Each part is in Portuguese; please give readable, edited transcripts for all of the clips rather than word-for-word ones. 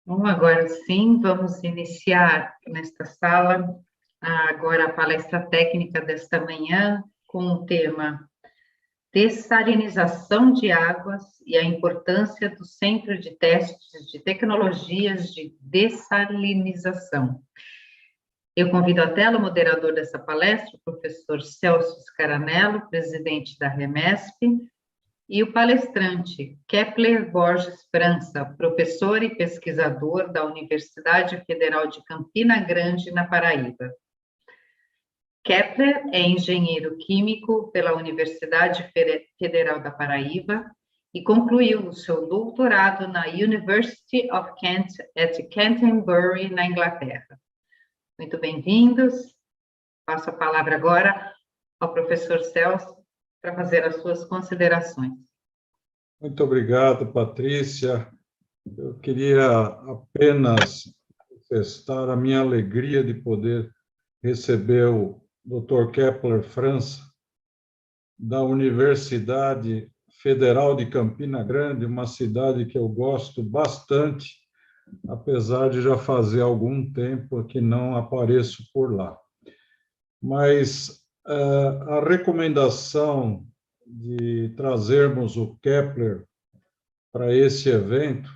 Bom, agora sim, vamos iniciar nesta sala agora a palestra técnica desta manhã com o tema Dessalinização de águas e a importância do Centro de Testes de Tecnologias de Dessalinização. Eu convido até o moderador dessa palestra, o professor Celso Scaranello, presidente da REMESP, e o palestrante, Kepler Borges França, professor e pesquisador da Universidade Federal de Campina Grande, na Paraíba. Kepler é engenheiro químico pela Universidade Federal da Paraíba e concluiu o seu doutorado na University of Kent, at Canterbury, na Inglaterra. Muito bem-vindos. Passo a palavra agora ao professor Celso para fazer as suas considerações. Muito obrigado, Patrícia. Eu queria apenas manifestar a minha alegria de poder receber o Dr. Kepler França, da Universidade Federal de Campina Grande, uma cidade que eu gosto bastante, apesar de já fazer algum tempo que não apareço por lá. Mas a recomendação de trazermos o Kepler para esse evento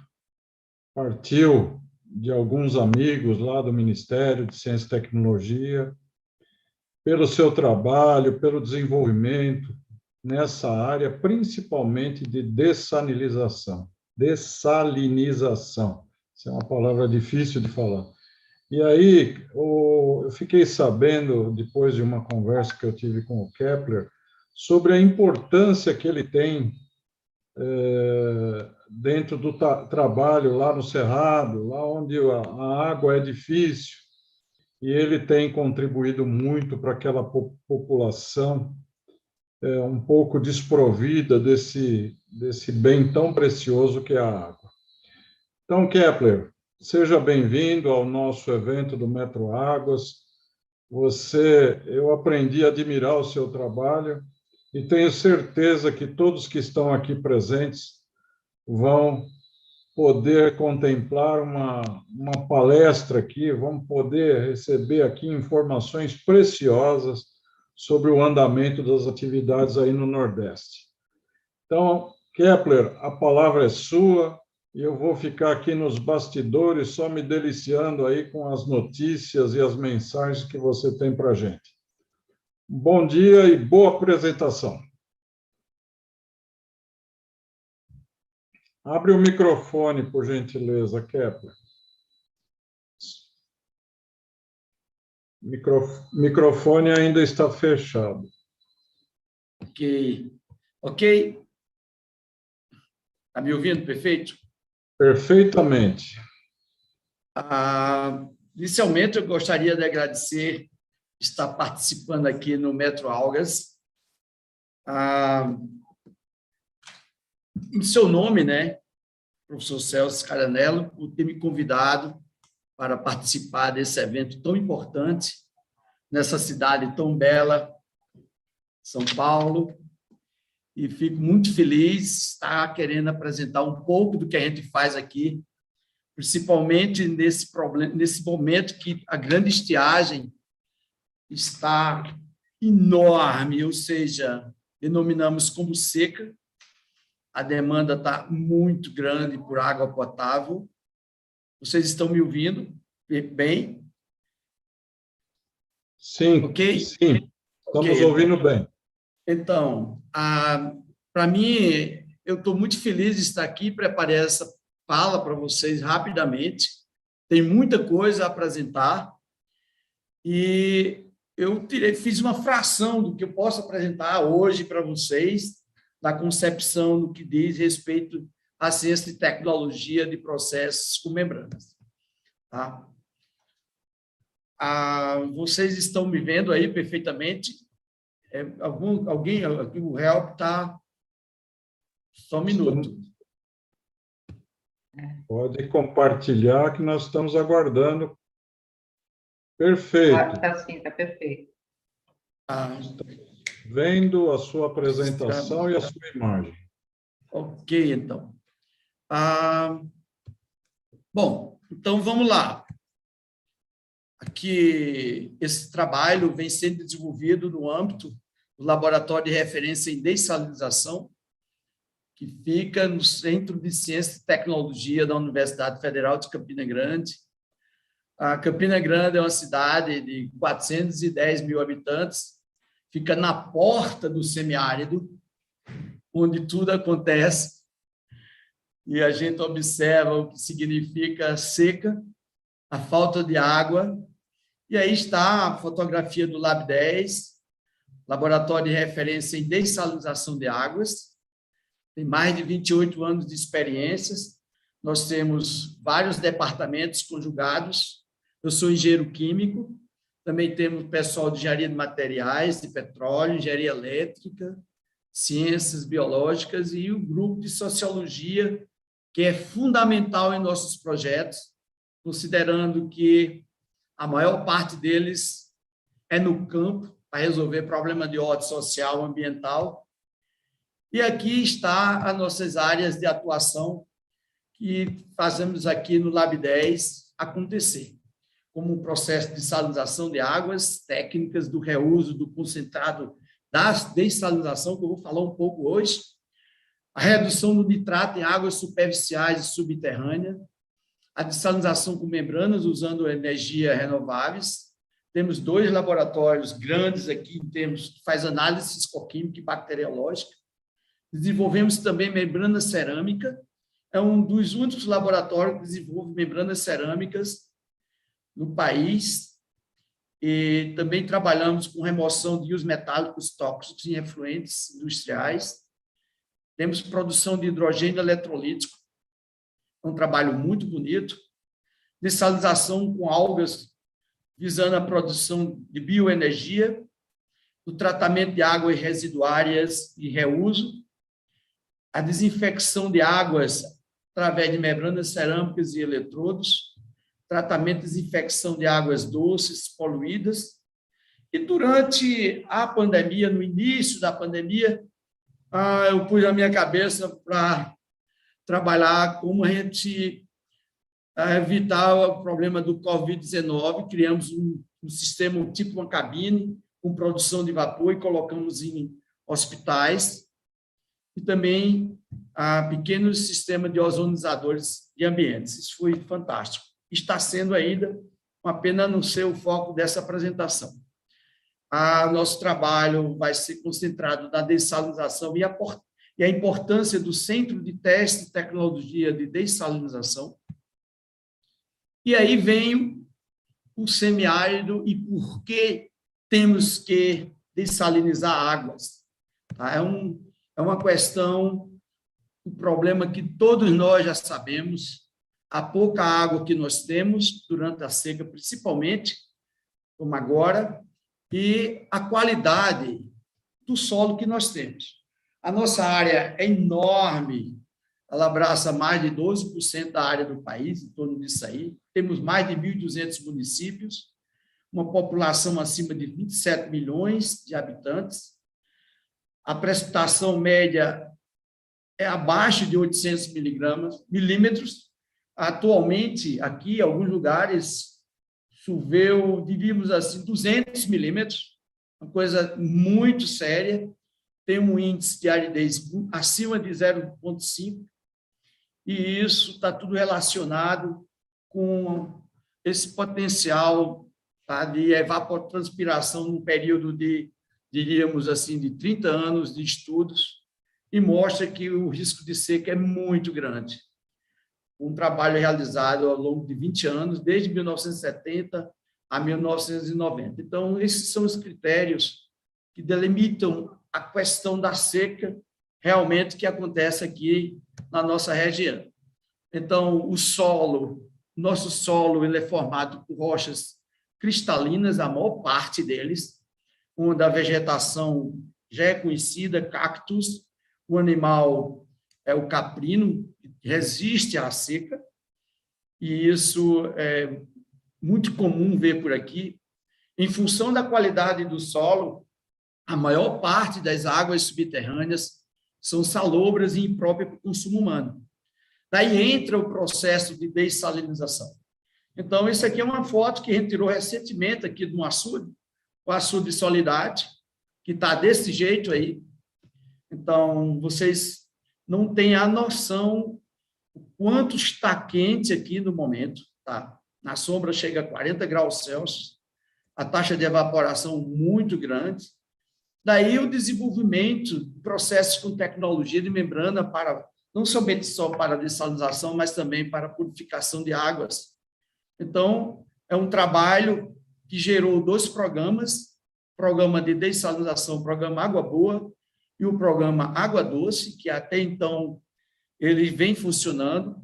partiu de alguns amigos lá do Ministério de Ciência e Tecnologia, pelo seu trabalho, pelo desenvolvimento nessa área, principalmente de dessalinização. Dessalinização. Essa é uma palavra difícil de falar. E aí, eu fiquei sabendo, depois de uma conversa que eu tive com o Kepler, sobre a importância que ele tem dentro do trabalho lá no Cerrado, lá onde a água é difícil, e ele tem contribuído muito para aquela população um pouco desprovida desse bem tão precioso que é a água. Então, Kepler, seja bem-vindo ao nosso evento do Metro Águas. Eu aprendi a admirar o seu trabalho e tenho certeza que todos que estão aqui presentes vão poder contemplar uma palestra aqui, vão poder receber aqui informações preciosas sobre o andamento das atividades aí no Nordeste. Então, Kepler, a palavra é sua, e eu vou ficar aqui nos bastidores só me deliciando aí com as notícias e as mensagens que você tem para a gente. Bom dia e boa apresentação. Abre o microfone, por gentileza, Kepler. Microfone ainda está fechado. Ok. Ok? Está me ouvindo? Perfeito? Perfeitamente. Inicialmente, eu gostaria de agradecer estar participando aqui no Metro Algas. Em seu nome, né, professor Celso Scaranello, por ter me convidado para participar desse evento tão importante nessa cidade tão bela, São Paulo, e fico muito feliz de estar querendo apresentar um pouco do que a gente faz aqui, principalmente nesse momento que a grande estiagem está enorme, ou seja, denominamos como seca, a demanda está muito grande por água potável. Vocês estão me ouvindo bem? Sim, ok? Sim, estamos ouvindo bem. Então, para mim, eu estou muito feliz de estar aqui, preparei essa fala para vocês rapidamente, tem muita coisa a apresentar, e eu fiz uma fração do que eu posso apresentar hoje para vocês, da concepção do que diz respeito à ciência e tecnologia de processos com membranas. Tá? Vocês estão me vendo aí perfeitamente? Alguém aqui, o help está... Só um minuto. Pode compartilhar que nós estamos aguardando. Perfeito. Está sim, está perfeito. Vendo a sua apresentação e a sua imagem. Ok, então. Bom, Então, vamos lá. Aqui, esse trabalho vem sendo desenvolvido no âmbito do Laboratório de Referência em Dessalinização, que fica no Centro de Ciência e Tecnologia da Universidade Federal de Campina Grande. A Campina Grande é uma cidade de 410 mil habitantes, fica na porta do semiárido, onde tudo acontece, e a gente observa o que significa seca, a falta de água, e aí está a fotografia do Lab 10, Laboratório de Referência em Dessalinização de Águas, tem mais de 28 anos de experiências, nós temos vários departamentos conjugados, eu sou engenheiro químico, também temos pessoal de engenharia de materiais, de petróleo, engenharia elétrica, ciências biológicas e o grupo de sociologia, que é fundamental em nossos projetos, considerando que a maior parte deles é no campo, para resolver problema de ordem social, ambiental. E aqui está as nossas áreas de atuação que fazemos aqui no Lab 10 acontecer, como o processo de salinização de águas, técnicas do reuso do concentrado da dessalinização, que eu vou falar um pouco hoje, a redução do nitrato em águas superficiais e subterrâneas, a dessalinização com membranas usando energias renováveis. Temos 2 laboratórios grandes aqui em termos que faz análise físico-química e bacteriológica. Desenvolvemos também membrana cerâmica, é um dos únicos laboratórios que desenvolve membranas cerâmicas no país, e também trabalhamos com remoção de íons metálicos tóxicos em efluentes industriais. Temos produção de hidrogênio eletrolítico, um trabalho muito bonito, dessalinização com algas, visando a produção de bioenergia, o tratamento de águas residuárias e reuso, a desinfecção de águas através de membranas cerâmicas e eletrodos, tratamento e desinfecção de águas doces, poluídas. E durante a pandemia, no início da pandemia, eu pus na minha cabeça para trabalhar como a gente evitar o problema do Covid-19. Criamos um sistema, tipo uma cabine, com produção de vapor e colocamos em hospitais. E também pequenos sistemas de ozonizadores de ambientes. Isso foi fantástico. Está sendo ainda, uma pena não ser o foco dessa apresentação. Nosso trabalho vai ser concentrado na dessalinização e a importância do Centro de Teste e Tecnologia de Dessalinização. E aí vem o semiárido e por que temos que dessalinizar águas. É uma questão, um problema que todos nós já sabemos, a pouca água que nós temos durante a seca, principalmente, como agora, e a qualidade do solo que nós temos. A nossa área é enorme, ela abraça mais de 12% da área do país, em torno disso aí. Temos mais de 1.200 municípios, uma população acima de 27 milhões de habitantes. A precipitação média é abaixo de 800 milímetros. Atualmente, aqui, em alguns lugares, choveu, diríamos assim, 200 milímetros, uma coisa muito séria. Tem um índice de aridez acima de 0,5, e isso está tudo relacionado com esse potencial de evapotranspiração num período de, diríamos assim, de 30 anos de estudos, e mostra que o risco de seca é muito grande. Um trabalho realizado ao longo de 20 anos, desde 1970 a 1990. Então, esses são os critérios que delimitam a questão da seca realmente que acontece aqui na nossa região. Então, o solo, nosso solo, ele é formado por rochas cristalinas, a maior parte deles, onde a vegetação já é conhecida, cactos, o animal é o caprino, que resiste à seca, e isso é muito comum ver por aqui. Em função da qualidade do solo, a maior parte das águas subterrâneas são salobras e impróprias para o consumo humano. Daí entra o processo de dessalinização. Então, isso aqui é uma foto que a gente tirou recentemente aqui de um açude, o açude Solidade, que está desse jeito aí. Então, vocês não têm a noção o quanto está quente aqui no momento, tá? Na sombra chega a 40 graus Celsius, a taxa de evaporação muito grande. Daí o desenvolvimento de processos com tecnologia de membrana para não somente só para dessalinização, mas também para purificação de águas. Então, é um trabalho que gerou 2 programas, programa de dessalinização, programa Água Boa, e o programa Água Doce, que até então ele vem funcionando.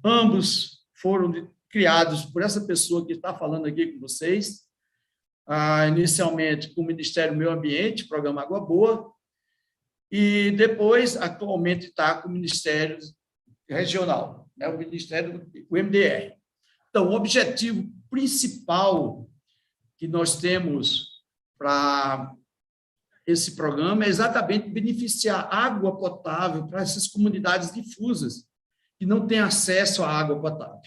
Ambos foram criados por essa pessoa que está falando aqui com vocês, inicialmente com o Ministério do Meio Ambiente, programa Água Boa, e depois, atualmente, está com o Ministério Regional, né, o Ministério, o MDR. Então, o objetivo principal que nós temos para esse programa é exatamente beneficiar água potável para essas comunidades difusas que não têm acesso à água potável,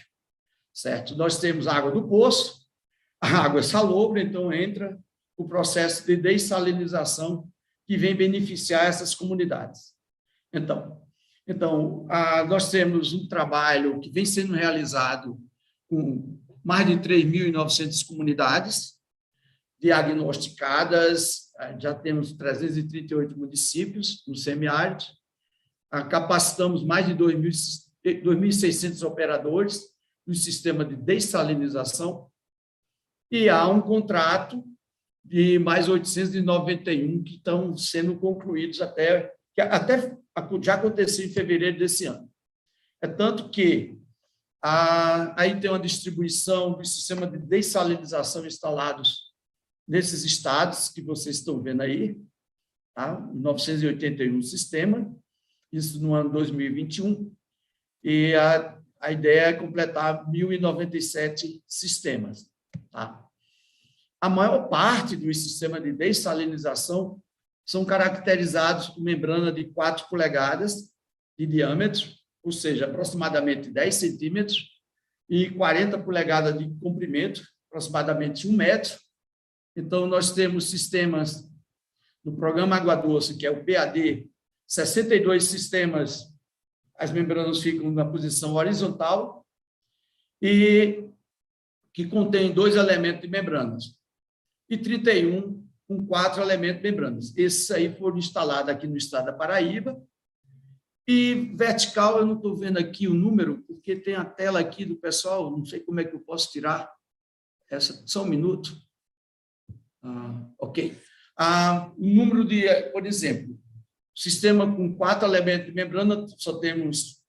certo? Nós temos água do poço, a água é salobre, então entra o processo de dessalinização que vem beneficiar essas comunidades. Então, nós temos um trabalho que vem sendo realizado com mais de 3.900 comunidades diagnosticadas, já temos 338 municípios no semiárido, capacitamos mais de 2.600 operadores no sistema de dessalinização, e há um contrato de mais 891 que estão sendo concluídos até já aconteceu em fevereiro desse ano. É tanto que aí tem uma distribuição do sistema de dessalinização instalados nesses estados que vocês estão vendo aí, tá? 981 sistemas, isso no ano 2021, e a ideia é completar 1.097 sistemas. Tá? A maior parte dos sistemas de dessalinização são caracterizados por membrana de 4 polegadas de diâmetro, ou seja, aproximadamente 10 centímetros, e 40 polegadas de comprimento, aproximadamente 1 metro. Então, nós temos sistemas no programa Água Doce, que é o PAD, 62 sistemas, as membranas ficam na posição horizontal, e que contém 2 elementos de membranas, e 31 com 4 elementos de membranas. Esses aí foram instalados aqui no estado da Paraíba. E vertical, eu não estou vendo aqui o número, porque tem a tela aqui do pessoal, não sei como é que eu posso tirar essa, só um minuto. Ok. O número de, por exemplo, sistema com 4 elementos de membrana, só temos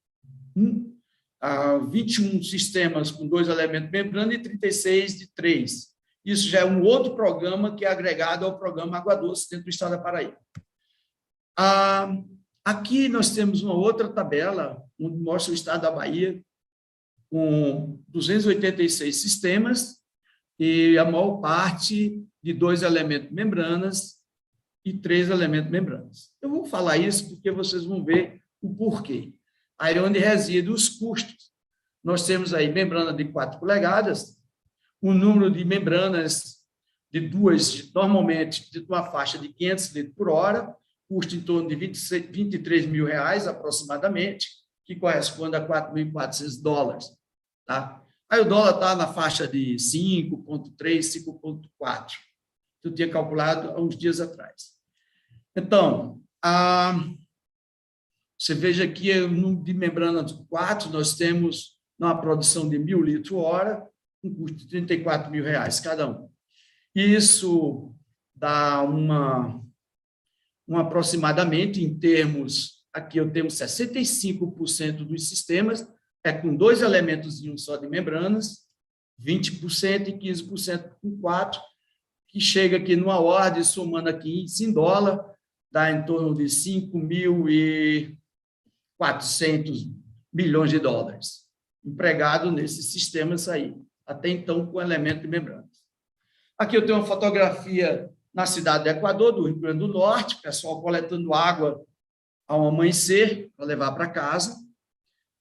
21 sistemas com 2 elementos de membrana e 36 de 3. Isso já é um outro programa que é agregado ao programa Água Doce dentro do estado da Paraíba. Aqui nós temos uma outra tabela, onde mostra o estado da Bahia, com 286 sistemas, e a maior parte de 2 elementos de membranas e 3 elementos de membranas. Eu vou falar isso porque vocês vão ver o porquê. Aí é onde residem os custos. Nós temos aí membrana de 4 polegadas, o número de membranas de 2, normalmente, de uma faixa de 500 litros por hora, custa em torno de R$23 mil, aproximadamente, que corresponde a $4.400. Tá? Aí o dólar está na faixa de 5,3, 5,4. Eu tinha calculado há uns dias atrás. Então, você veja aqui o número de membranas 4, nós temos uma produção de 1.000 litros por hora, um custo de R$34 mil cada um. Isso dá aproximadamente, em termos, aqui eu tenho 65% dos sistemas, com 2 elementos só de membranas, 20% e 15% com 4, que chega aqui numa ordem, somando aqui em dólar, dá em torno de 5.400 bilhões de dólares, empregado nesses sistemas aí, até então com elemento de membranas. Aqui eu tenho uma fotografia na cidade do Equador, do Rio Grande do Norte, pessoal coletando água ao amanhecer para levar para casa.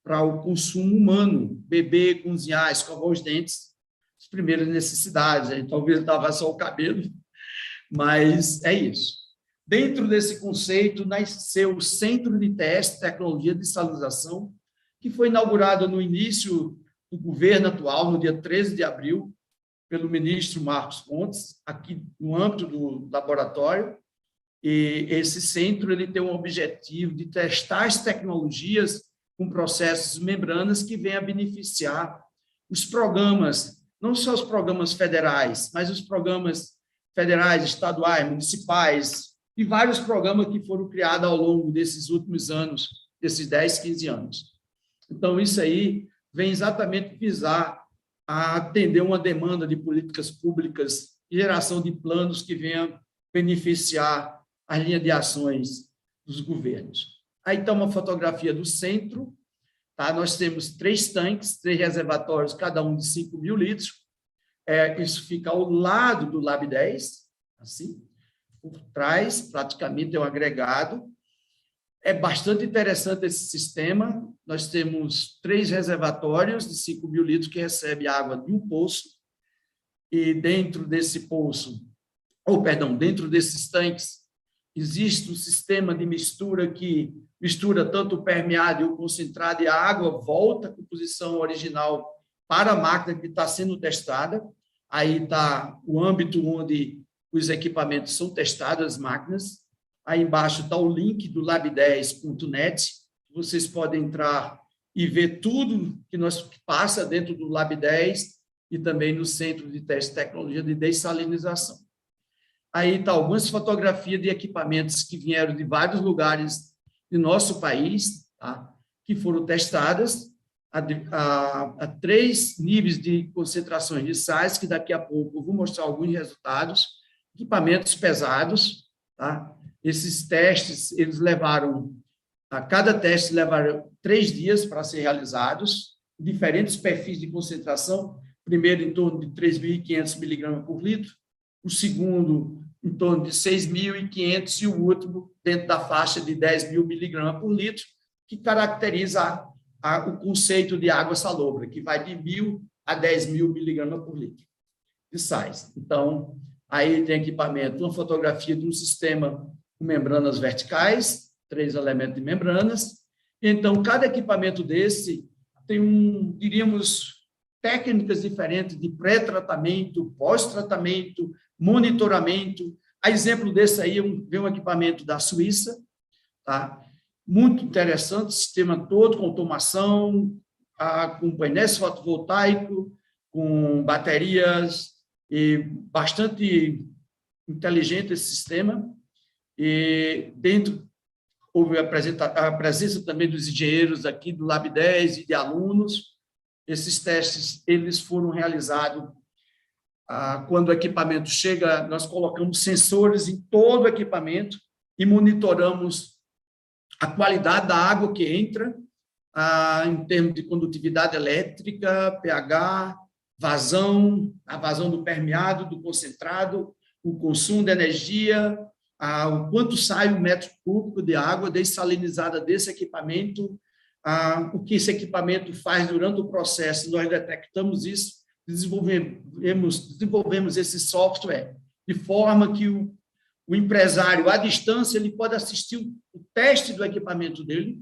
para o consumo humano, beber, cozinhar, escovar os dentes, as primeiras necessidades. Aí, talvez lavar só o cabelo, mas é isso. Dentro desse conceito, nasceu o Centro de Teste e Tecnologia de Salinização, que foi inaugurado no início do governo atual, no dia 13 de abril, pelo ministro Marcos Pontes, aqui no âmbito do laboratório. E esse centro ele tem o objetivo de testar as tecnologias com processos membranas que venham a beneficiar os programas, não só os programas federais, mas os programas federais, estaduais, municipais, e vários programas que foram criados ao longo desses últimos anos, desses 10, 15 anos. Então, isso aí vem exatamente visar a atender uma demanda de políticas públicas e geração de planos que venham beneficiar a linha de ações dos governos. Aí está uma fotografia do centro, tá? Nós temos 3 tanques, 3 reservatórios, cada um de 5.000 litros. Isso fica ao lado do Lab 10, assim, por trás, praticamente é um agregado. É bastante interessante esse sistema. Nós temos 3 reservatórios de 5.000 litros que recebem água de um poço, e dentro desse poço, dentro desses tanques, existe um sistema de mistura que mistura tanto o permeado e o concentrado, e a água volta à composição original para a máquina que está sendo testada. Aí está o âmbito onde os equipamentos são testados, as máquinas. Aí embaixo está o link do lab10.net. Vocês podem entrar e ver tudo que passa dentro do Lab 10 e também no Centro de Teste e Tecnologia de Dessalinização. Aí está algumas fotografias de equipamentos que vieram de vários lugares do nosso país, tá? Que foram testadas a 3 níveis de concentrações de sais, que daqui a pouco eu vou mostrar alguns resultados. Equipamentos pesados, tá? Esses testes, cada teste levaram 3 dias para ser realizados, diferentes perfis de concentração, primeiro em torno de 3.500 miligramas por litro, o segundo em torno de 6.500 e o último dentro da faixa de 10.000 miligramas por litro, que caracteriza o conceito de água salobra, que vai de 1.000 a 10.000 miligramas por litro de sais. Então, aí tem equipamento, uma fotografia de um sistema com membranas verticais, 3 elementos de membranas. Então, cada equipamento desse tem diríamos, técnicas diferentes de pré-tratamento, pós-tratamento, monitoramento. A exemplo desse aí, vem um equipamento da Suíça, tá? Muito interessante, sistema todo com automação, com painéis fotovoltaicos, com baterias, e bastante inteligente esse sistema. E dentro houve a presença também dos engenheiros aqui do Lab 10 e de alunos. Esses testes eles foram realizados quando o equipamento chega, nós colocamos sensores em todo o equipamento e monitoramos a qualidade da água que entra, em termos de condutividade elétrica, pH, vazão, a vazão do permeado, do concentrado, o consumo de energia, o quanto sai o metro cúbico de água dessalinizada desse equipamento, o que esse equipamento faz durante o processo. Nós detectamos isso, desenvolvemos esse software de forma que o empresário, à distância, ele pode assistir o teste do equipamento dele,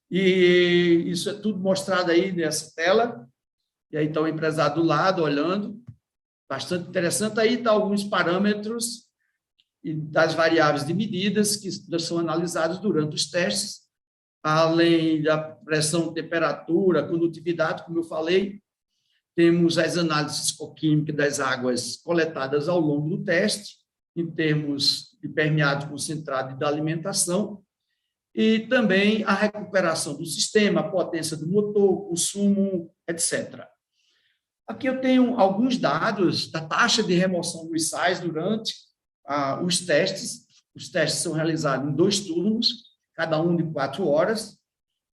e isso é tudo mostrado aí nessa tela, e aí está o empresário do lado, olhando, bastante interessante. Aí está alguns parâmetros das variáveis de medidas que são analisadas durante os testes, além da pressão, temperatura, condutividade, como eu falei. Temos as análises coquímicas das águas coletadas ao longo do teste, em termos de permeado concentrado e da alimentação, e também a recuperação do sistema, a potência do motor, consumo, etc. Aqui eu tenho alguns dados da taxa de remoção dos sais durante os testes. Os testes são realizados em 2 turnos, cada um de 4 horas,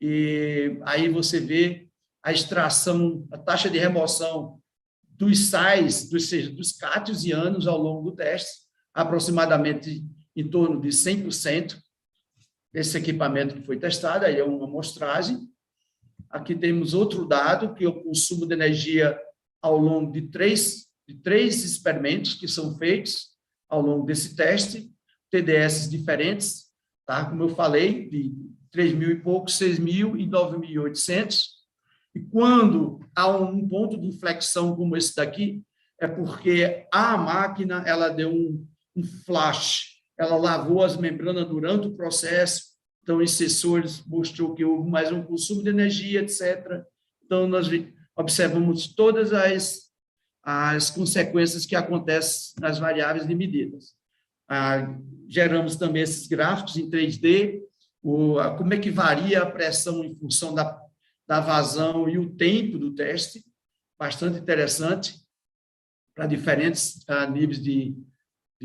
e aí você vê a extração, a taxa de remoção dos sais, dos cátions e ânions ao longo do teste, aproximadamente em torno de 100% desse equipamento que foi testado. Aí é uma amostragem. Aqui temos outro dado, que é o consumo de energia ao longo de três experimentos que são feitos ao longo desse teste, TDS diferentes, tá? Como eu falei, de 3.000 e poucos, 6.000 e 9.800. E quando há um ponto de inflexão como esse daqui, é porque a máquina ela deu um flash, ela lavou as membranas durante o processo, então, os sensores mostrou que houve mais um consumo de energia, etc. Então, nós observamos todas as consequências que acontecem nas variáveis de medidas. Geramos também esses gráficos em 3D, como é que varia a pressão em função da vazão e o tempo do teste, bastante interessante, para diferentes níveis de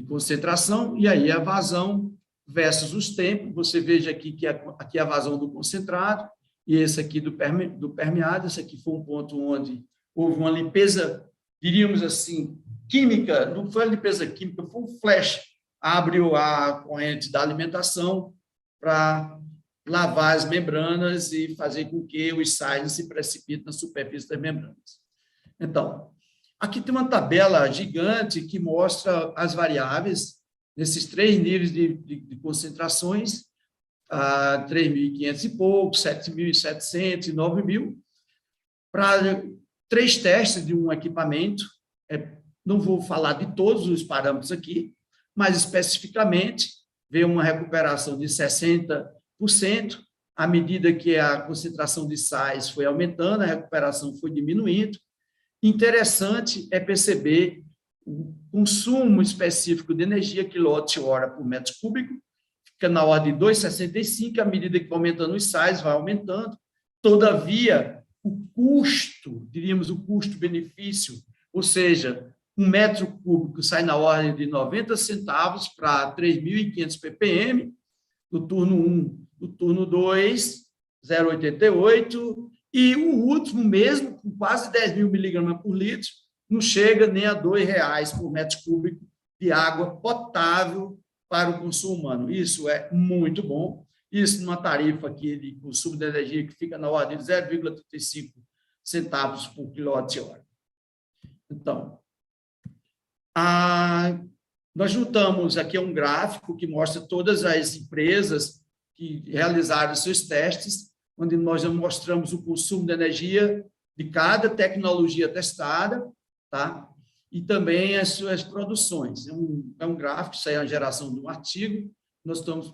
concentração, e aí a vazão versus os tempos. Você veja aqui que aqui a vazão do concentrado, e esse aqui do permeado. Esse aqui foi um ponto onde houve uma limpeza, diríamos assim, química. Não foi a limpeza química, foi um flash. Abriu a corrente da alimentação para lavar as membranas e fazer com que os sais se precipitem na superfície das membranas. Então, aqui tem uma tabela gigante que mostra as variáveis nesses 3 níveis de concentrações, 3.500 e pouco, 7.700 e 9.000, para 3 testes de um equipamento. Não vou falar de todos os parâmetros aqui, mas especificamente veio uma recuperação de 60%, à medida que a concentração de sais foi aumentando, a recuperação foi diminuindo. Interessante é perceber o consumo específico de energia quilowatt-hora por metro cúbico, fica na ordem de 2,65, à medida que vai aumentando os sais, vai aumentando. Todavia, o custo, diríamos o custo-benefício, ou seja, 1 metro cúbico sai na ordem de 90 centavos para 3.500 ppm, no turno 1, no turno 2, 0,88, e o último, mesmo com quase 10.000 miligramas por litro, não chega nem a R$2 por metro cúbico de água potável para o consumo humano. Isso é muito bom. Isso numa tarifa aqui de consumo de energia que fica na ordem de 0,35 centavos por quilowatt-hora. Então, nós juntamos aqui um gráfico que mostra todas as empresas que realizaram seus testes, onde nós mostramos o consumo de energia de cada tecnologia testada, tá? E também as suas produções. É um gráfico, isso aí é uma geração de um artigo, nós estamos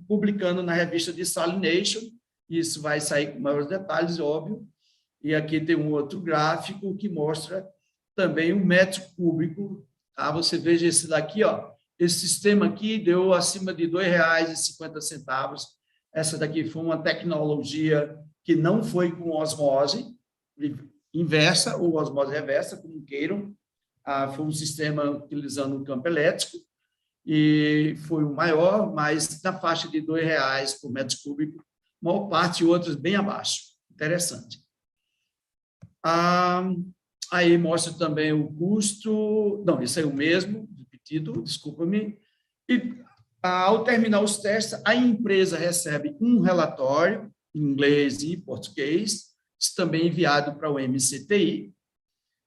publicando na revista Desalination, isso vai sair com maiores detalhes, óbvio, e aqui tem um outro gráfico que mostra também o metro cúbico, tá? Você veja esse daqui, ó, esse sistema aqui deu acima de R$2,50, essa daqui foi uma tecnologia que não foi com osmose inversa ou osmose reversa, como queiram, foi um sistema utilizando um campo elétrico, e foi o maior, mas na faixa de R$2 por metro cúbico, maior parte e outras bem abaixo. Interessante. Aí mostra também o custo, não, esse é o mesmo, repetido, desculpa-me, e ao terminar os testes, a empresa recebe um relatório em inglês e em português, isso também enviado para o MCTI,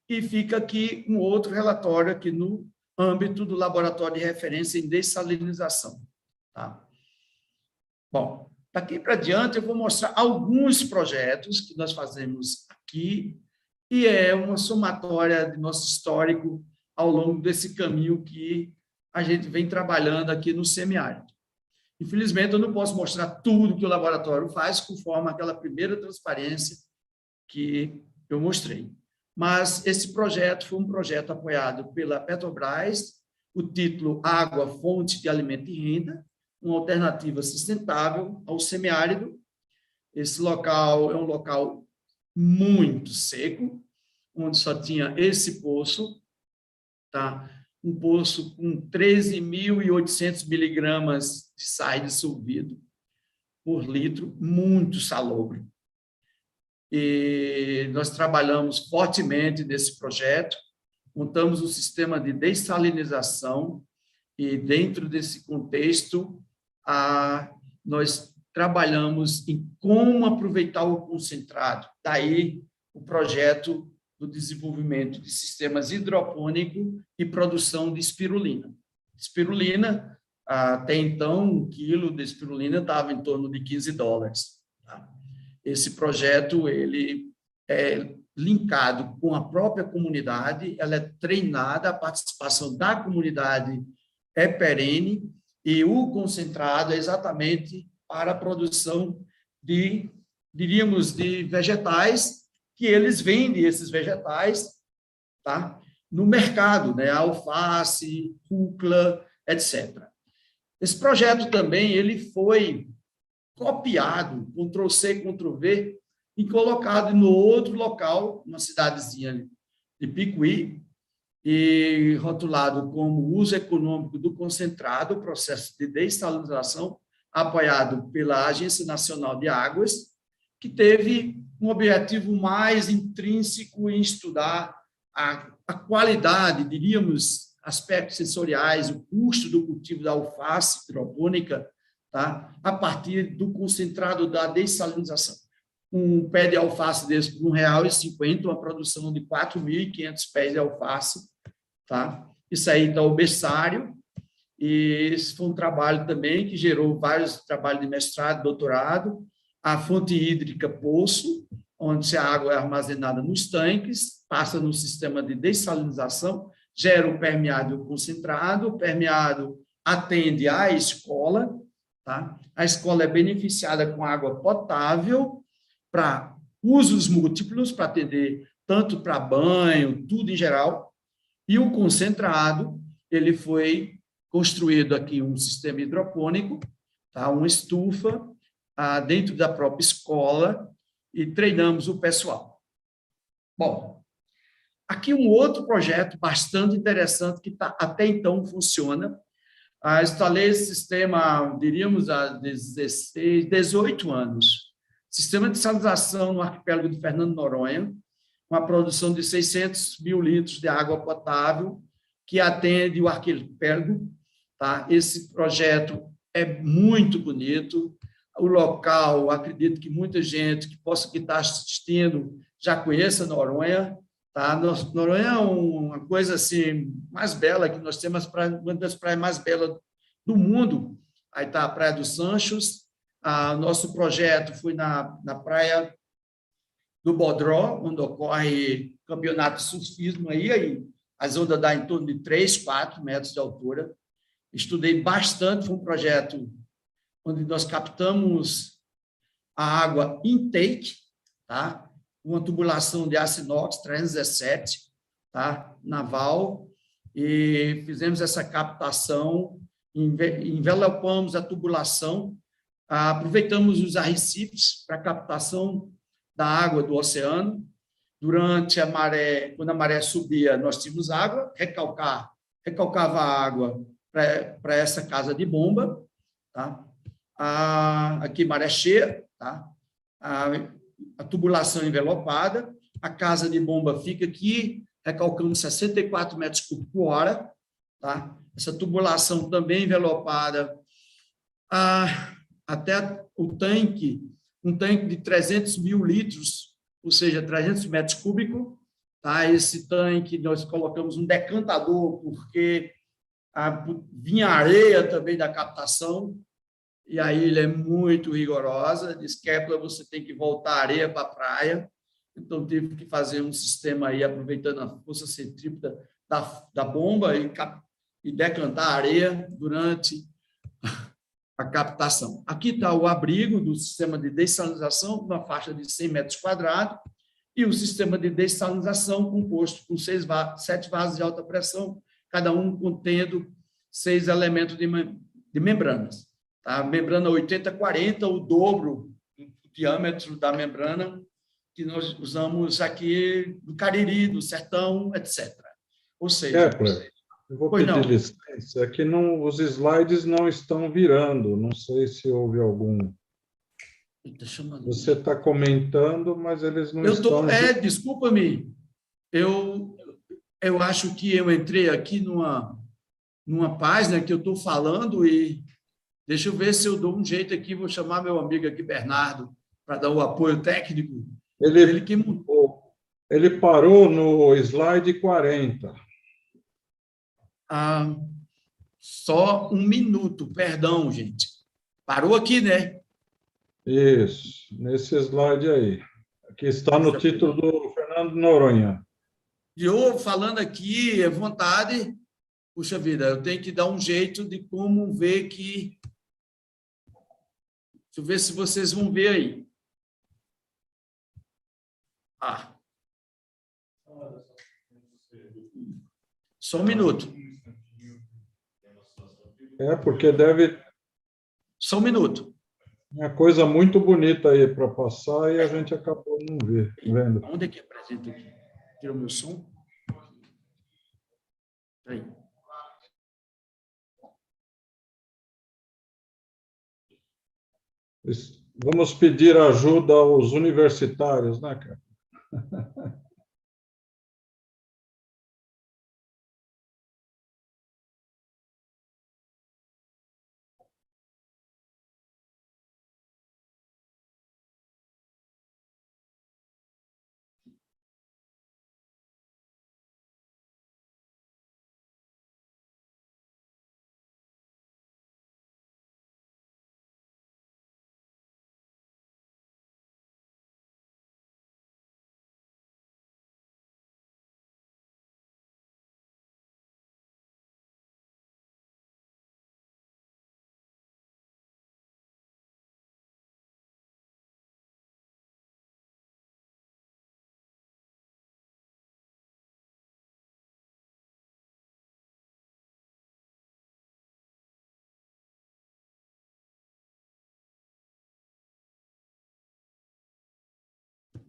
e fica aqui um outro relatório aqui no âmbito do Laboratório de Referência em Dessalinização. Tá? Bom, daqui para diante eu vou mostrar alguns projetos que nós fazemos aqui, e é uma somatória de nosso histórico ao longo desse caminho que a gente vem trabalhando aqui no semiárido. Infelizmente, eu não posso mostrar tudo que o laboratório faz, conforme aquela primeira transparência que eu mostrei. Mas esse projeto foi um projeto apoiado pela Petrobras, o título Água, Fonte de Alimento e Renda, uma alternativa sustentável ao semiárido. Esse local é um local muito seco, onde só tinha esse poço, tá? Um poço com 13.800 miligramas de sais dissolvido por litro, muito salobre. E nós trabalhamos fortemente nesse projeto, montamos um sistema de dessalinização, e dentro desse contexto, nós trabalhamos em como aproveitar o concentrado. Daí o projeto do desenvolvimento de sistemas hidropônicos e produção de espirulina. Espirulina, até então, um quilo de espirulina estava em torno de $15. Tá? Esse projeto ele é linkado com a própria comunidade, ela é treinada, a participação da comunidade é perene, e o concentrado é exatamente para a produção de, diríamos, de vegetais, que eles vendem esses vegetais, tá? No mercado, né? Alface, rúcula, etc. Esse projeto também ele foi copiado, Ctrl+C, Ctrl+V, e colocado no outro local, uma cidadezinha de Picuí, e rotulado como uso econômico do concentrado, processo de dessalinização, apoiado pela Agência Nacional de Águas, que teve um objetivo mais intrínseco em estudar a qualidade, diríamos, aspectos sensoriais, o custo do cultivo da alface hidropônica, tá? A partir do concentrado da dessalinização. Um pé de alface desse por R$1,50, uma produção de 4.500 pés de alface, tá? Isso aí está o berçário, e esse foi um trabalho também que gerou vários trabalhos de mestrado, doutorado, a fonte hídrica poço, onde a água é armazenada nos tanques, passa no sistema de dessalinização, gera o permeado e o concentrado, o permeado atende à escola, tá? A escola é beneficiada com água potável para usos múltiplos, para atender tanto para banho, tudo em geral, e o concentrado, ele foi construído aqui um sistema hidropônico, tá? Uma estufa, dentro da própria escola, e treinamos o pessoal. Bom, aqui um outro projeto bastante interessante que até então funciona. Instalei esse sistema, diríamos, há 16, 18 anos. Sistema de salinização no arquipélago de Fernando de Noronha, uma produção de 600 mil litros de água potável, que atende o arquipélago. Tá? Esse projeto é muito bonito. O local, acredito que muita gente que está assistindo já conheça Noronha. Tá? Noronha é uma coisa assim, mais bela que nós temos, uma das praias mais belas do mundo. Aí está a Praia dos Sanchos. Nosso projeto foi na praia do Bodró, onde ocorre campeonato de surfismo. Aí as ondas dão em torno de 3, 4 metros de altura. Estudei bastante, foi um projeto onde nós captamos a água intake, tá? Uma tubulação de aço inox 317, tá? Naval, e fizemos essa captação, envelopamos a tubulação, aproveitamos os arrecifes para captação da água do oceano. Durante a maré, quando a maré subia, nós tínhamos água, recalcava a água para essa casa de bomba, tá? Aqui maré cheia, tá? A tubulação envelopada, a casa de bomba fica aqui, recalcando 64 metros cúbicos por hora, tá? Essa tubulação também envelopada, até o tanque, um tanque de 300 mil litros, ou seja, 300 metros cúbicos, tá? Esse tanque nós colocamos um decantador, porque vinha areia também da captação, e aí ele é muito rigorosa, diz que você tem que voltar a areia para a praia, então tive que fazer um sistema aí, aproveitando a força centrípeta da bomba e decantar a areia durante a captação. Aqui está o abrigo do sistema de dessalinização, uma faixa de 100 metros quadrados, e o sistema de dessalinização composto com 7 vasos de alta pressão, cada um contendo 6 elementos de membranas. Tá? Membrana 80-40, o dobro do diâmetro da membrana que nós usamos aqui no Cariri, no Sertão, etc. Ou seja... Eu vou pedir licença, é que os slides não estão virando, não sei se houve algum... Você está comentando, mas eles não estão... Desculpa-me, eu acho que eu entrei aqui numa página que eu estou falando e Deixa eu ver se eu dou um jeito aqui, vou chamar meu amigo aqui, Bernardo, para dar o apoio técnico. Ele parou no slide 40. Só um minuto, perdão, gente. Parou aqui, né? Isso, nesse slide aí. Que está no título do Fernando Noronha. E eu falando aqui, à vontade, puxa vida, eu tenho que dar um jeito de como ver que... Deixa eu ver se vocês vão ver aí. Só um minuto. Porque deve... Só um minuto. Uma coisa muito bonita aí para passar e a gente acabou não vendo. Onde é que apresenta aqui? Tira o meu som. Aí. Vamos pedir ajuda aos universitários, né, cara?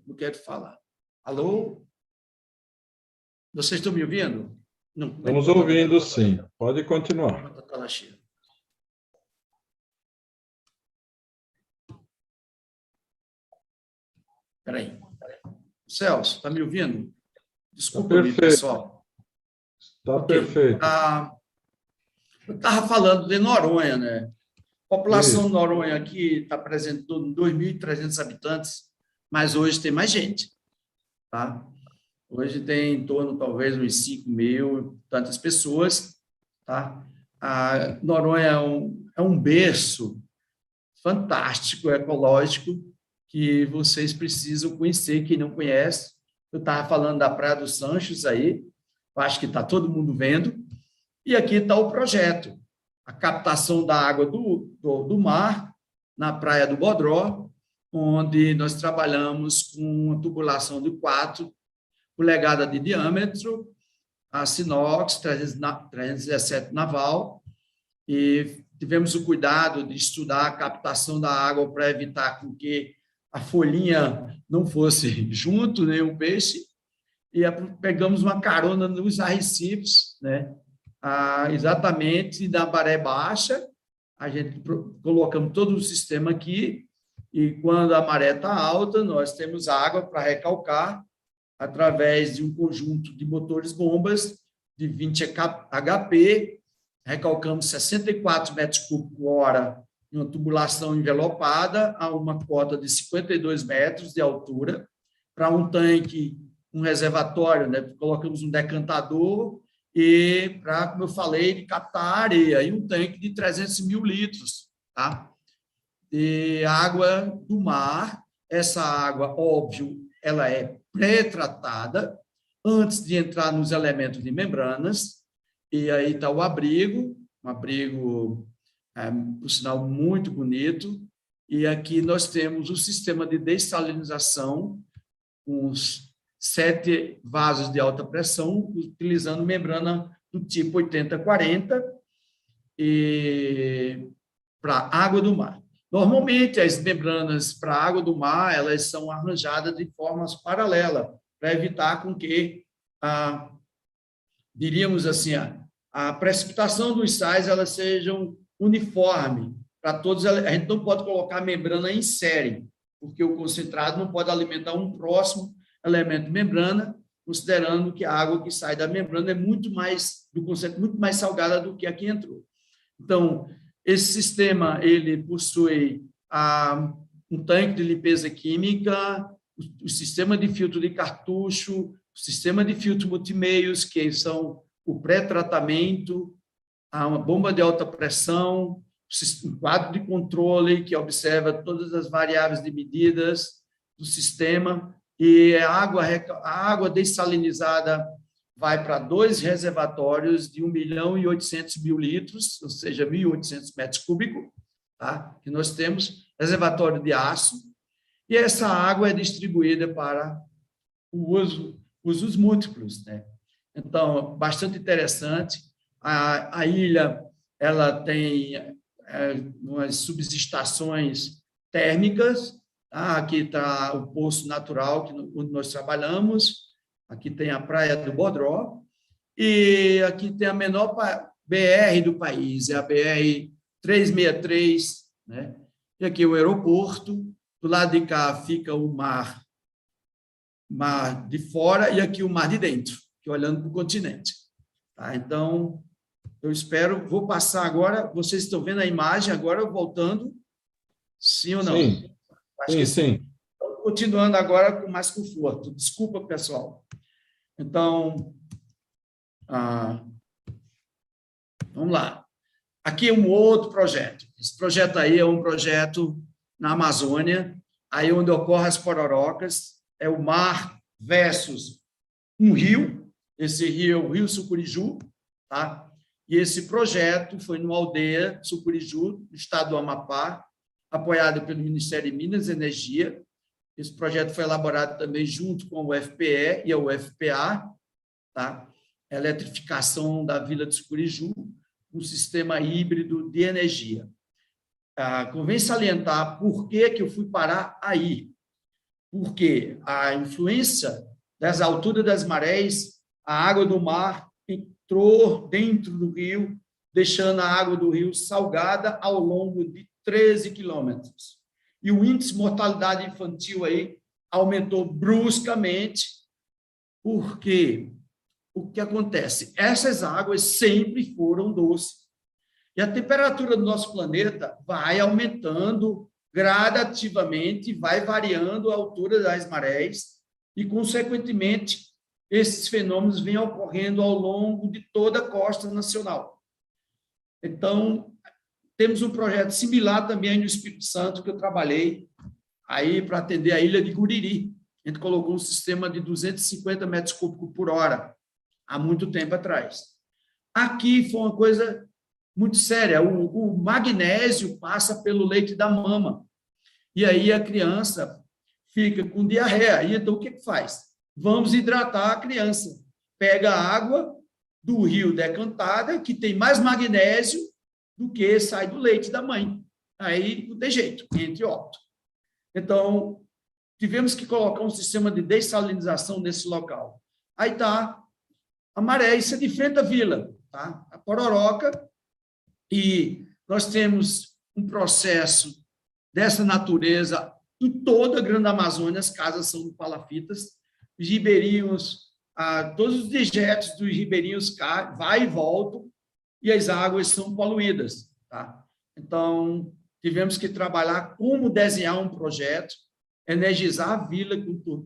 Não quero falar. Alô? Vocês estão me ouvindo? Não. Estamos ouvindo, sim. Pode continuar. Espera aí. Celso, está me ouvindo? Desculpa, pessoal. Está perfeito. Eu estava falando de Noronha, né? A população de Noronha aqui está presente em 2.300 habitantes, mas hoje tem mais gente, tá? Hoje tem em torno, talvez, uns 5.000, tantas pessoas, tá? A Noronha é um berço fantástico, ecológico, que vocês precisam conhecer, quem não conhece. Eu estava falando da Praia dos Sanchos aí, eu acho que está todo mundo vendo, e aqui está o projeto, a captação da água do mar na Praia do Bodró, onde nós trabalhamos com uma tubulação de 4 polegadas de diâmetro, a Sinox 317 naval, e tivemos o cuidado de estudar a captação da água para evitar com que a folhinha não fosse junto, nem o peixe, e pegamos uma carona nos arrecifes, né? Exatamente na maré baixa, a gente colocamos todo o sistema aqui, e quando a maré está alta, nós temos água para recalcar através de um conjunto de motores-bombas de 20 HP, recalcamos 64 metros cúbicos por hora em uma tubulação envelopada a uma cota de 52 metros de altura, para um tanque, um reservatório, né? Colocamos um decantador e para, como eu falei, de captar areia, e um tanque de 300 mil litros, tá? E água do mar, essa água, óbvio, ela é pré-tratada antes de entrar nos elementos de membranas, e aí está o abrigo, um abrigo, por sinal, muito bonito, e aqui nós temos o sistema de dessalinização, com os 7 vasos de alta pressão, utilizando membrana do tipo 80-40 para água do mar. Normalmente, as membranas para água do mar, elas são arranjadas de formas paralelas, para evitar com que, diríamos assim, a precipitação dos sais elas sejam uniforme para todos. A gente não pode colocar a membrana em série, porque o concentrado não pode alimentar um próximo elemento de membrana, considerando que a água que sai da membrana é muito mais salgada do que a que entrou. Então, Esse sistema ele possui um tanque de limpeza química, o sistema de filtro de cartucho, o sistema de filtro multimeios, que são o pré-tratamento, uma bomba de alta pressão, um quadro de controle que observa todas as variáveis de medidas do sistema, e a água dessalinizada vai para 2 reservatórios de 1.800.000 litros, ou seja, 1.800 metros cúbicos, tá? Que nós temos, reservatório de aço, e essa água é distribuída para usos múltiplos, né? Então, bastante interessante. A ilha ela tem umas subestações térmicas, tá? Aqui está o poço natural onde nós trabalhamos, aqui tem a praia do Bodró, e aqui tem a menor BR do país, é a BR-363, né? E aqui o aeroporto, do lado de cá fica o mar de fora, e aqui o mar de dentro, que olhando para o continente. Tá? Então, eu espero, vou passar agora, vocês estão vendo a imagem agora, voltando, sim ou não? Sim, Acho que sim. Continuando agora com mais conforto. Desculpa, pessoal. Então, vamos lá. Aqui é um outro projeto. Esse projeto aí é um projeto na Amazônia, aí onde ocorrem as pororocas, é o mar versus um rio, esse rio é o Rio Sucuriju, tá? E esse projeto foi numa aldeia, Sucuriju, no estado do Amapá, apoiado pelo Ministério de Minas e Energia. Esse projeto foi elaborado também junto com o UFPE e a UFPA, tá? A eletrificação da Vila de Sucuriju, um sistema híbrido de energia. Convém salientar por que eu fui parar aí. Porque a influência das alturas das marés, a água do mar entrou dentro do rio, deixando a água do rio salgada ao longo de 13 quilômetros. E o índice de mortalidade infantil aí aumentou bruscamente, porque o que acontece? Essas águas sempre foram doces. E a temperatura do nosso planeta vai aumentando gradativamente, vai variando a altura das marés e, consequentemente, esses fenômenos vêm ocorrendo ao longo de toda a costa nacional. Então, temos um projeto similar também no Espírito Santo, que eu trabalhei aí para atender a ilha de Guriri. A gente colocou um sistema de 250 metros cúbicos por hora, há muito tempo atrás. Aqui foi uma coisa muito séria. O magnésio passa pelo leite da mama. E aí a criança fica com diarreia. E então, o que faz? Vamos hidratar a criança. Pega a água do rio decantada, que tem mais magnésio do que sai do leite da mãe. Aí não tem jeito, entre óbito. Então, tivemos que colocar um sistema de dessalinização nesse local. Aí está a maré, isso é de frente à vila, tá? A pororoca, e nós temos um processo dessa natureza em toda a Grande Amazônia, as casas são de palafitas, os ribeirinhos, todos os dejetos dos ribeirinhos caem, vai e voltam, e as águas são poluídas, tá? Então, tivemos que trabalhar como desenhar um projeto, energizar a vila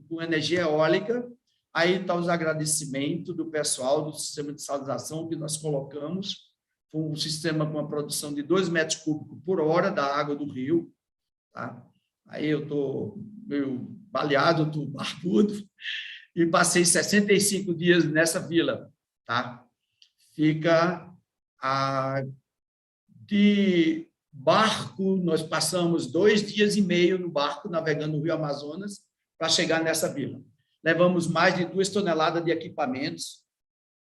com energia eólica. Aí está os agradecimentos do pessoal do sistema de salinização que nós colocamos. Foi um sistema com uma produção de 2 metros cúbicos por hora da água do rio. Tá? Aí eu estou meio baleado, estou barbudo, e passei 65 dias nessa vila. Tá? Fica de barco, nós passamos 2 dias e meio no barco, navegando no Rio Amazonas, para chegar nessa vila. Levamos mais de 2 toneladas de equipamentos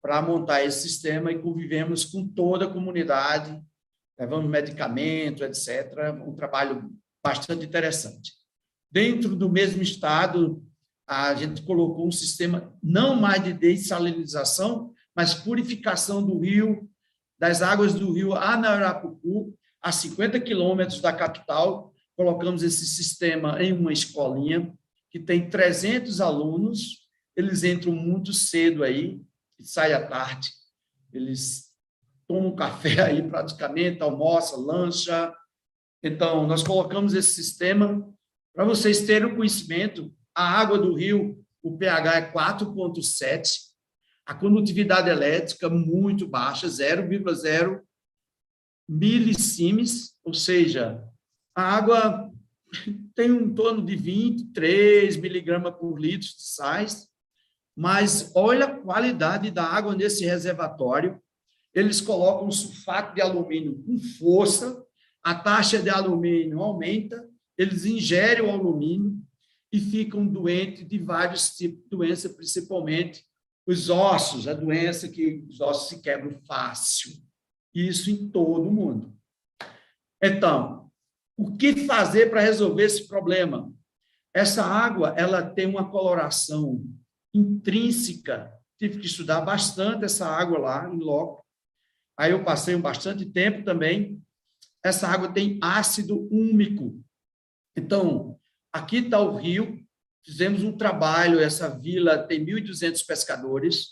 para montar esse sistema e convivemos com toda a comunidade, levamos medicamento, etc. Um trabalho bastante interessante. Dentro do mesmo estado, a gente colocou um sistema não mais de dessalinização, mas purificação do rio, das águas do rio Anarapucu, a 50 quilômetros da capital. Colocamos esse sistema em uma escolinha que tem 300 alunos, eles entram muito cedo aí, e saem à tarde. Eles toma um café aí praticamente, almoça, lancha. Então, nós colocamos esse sistema para vocês terem o conhecimento. A água do rio, o pH é 4,7, a condutividade elétrica muito baixa, 0,0 milisiemens, ou seja, a água tem em torno de 23 miligramas por litro de sais, mas olha a qualidade da água nesse reservatório. Eles colocam sulfato de alumínio com força, a taxa de alumínio aumenta, eles ingerem o alumínio e ficam doentes de vários tipos de doença, principalmente os ossos, a doença que os ossos se quebram fácil. Isso em todo o mundo. Então, o que fazer para resolver esse problema? Essa água, ela tem uma coloração intrínseca. Tive que estudar bastante essa água lá em loco. Aí eu passei bastante tempo também. Essa água tem ácido úmico. Então, aqui está o rio. Fizemos um trabalho, essa vila tem 1.200 pescadores.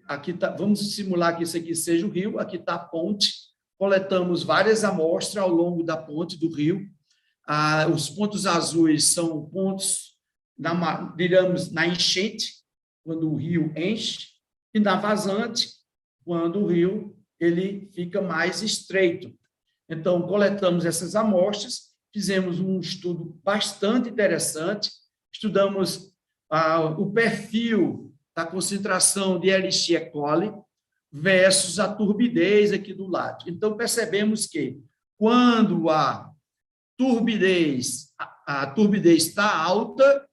Aqui tá, vamos simular que isso aqui seja o rio, aqui está a ponte, coletamos várias amostras ao longo da ponte do rio. Os pontos azuis são pontos, digamos, na enchente, quando o rio enche, e na vazante, quando o rio ele fica mais estreito. Então, coletamos essas amostras, fizemos um estudo bastante interessante, estudamos o perfil da concentração de Escherichia coli versus a turbidez aqui do lado. Então, percebemos que quando a turbidez está alta,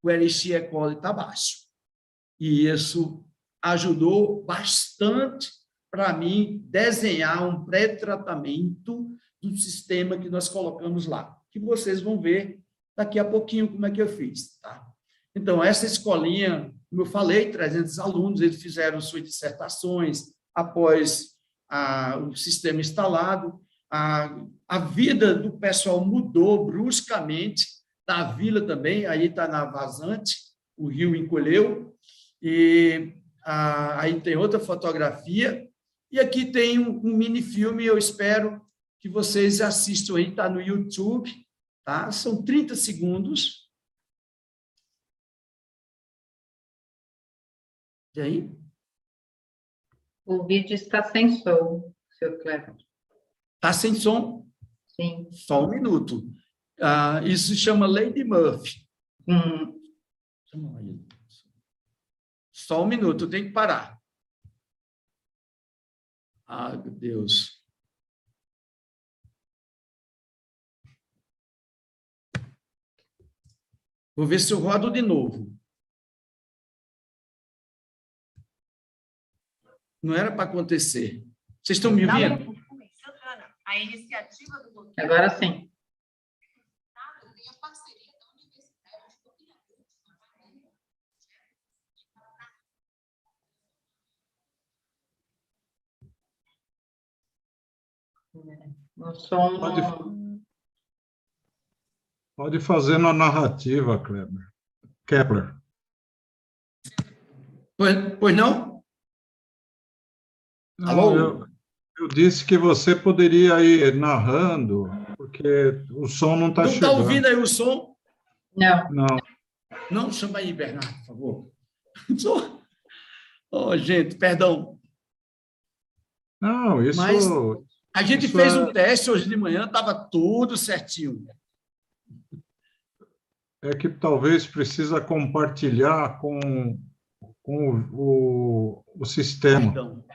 o Escherichia coli está baixo. E isso ajudou bastante para mim desenhar um pré-tratamento do sistema que nós colocamos lá, que vocês vão ver daqui a pouquinho como é que eu fiz, tá? Então, essa escolinha, como eu falei, 300 alunos, eles fizeram suas dissertações após o sistema instalado. A vida do pessoal mudou bruscamente, da vila também, aí está na vazante, o rio encolheu, e aí tem outra fotografia, e aqui tem um mini-filme, eu espero que vocês assistam aí, está no YouTube, tá? São 30 segundos. E aí? O vídeo está sem som, Sr. Cleber. Está sem som? Sim. Só um minuto. Isso se chama Lady Murphy. Só um minuto, eu tenho que parar. Meu Deus. Vou ver se eu rodo de novo. Não era para acontecer. Vocês estão me ouvindo? Agora sim. O som... Pode fazer na narrativa, Kepler. Pois não? Não, Alô? eu disse que você poderia ir narrando, porque o som não está chegando. Não está ouvindo aí o som? Não. Não. Não, chama aí, Bernardo, por favor. Gente, perdão. Não, isso... Mas a gente isso fez um teste hoje de manhã, estava tudo certinho. É que talvez precisa compartilhar com o sistema. Perdão.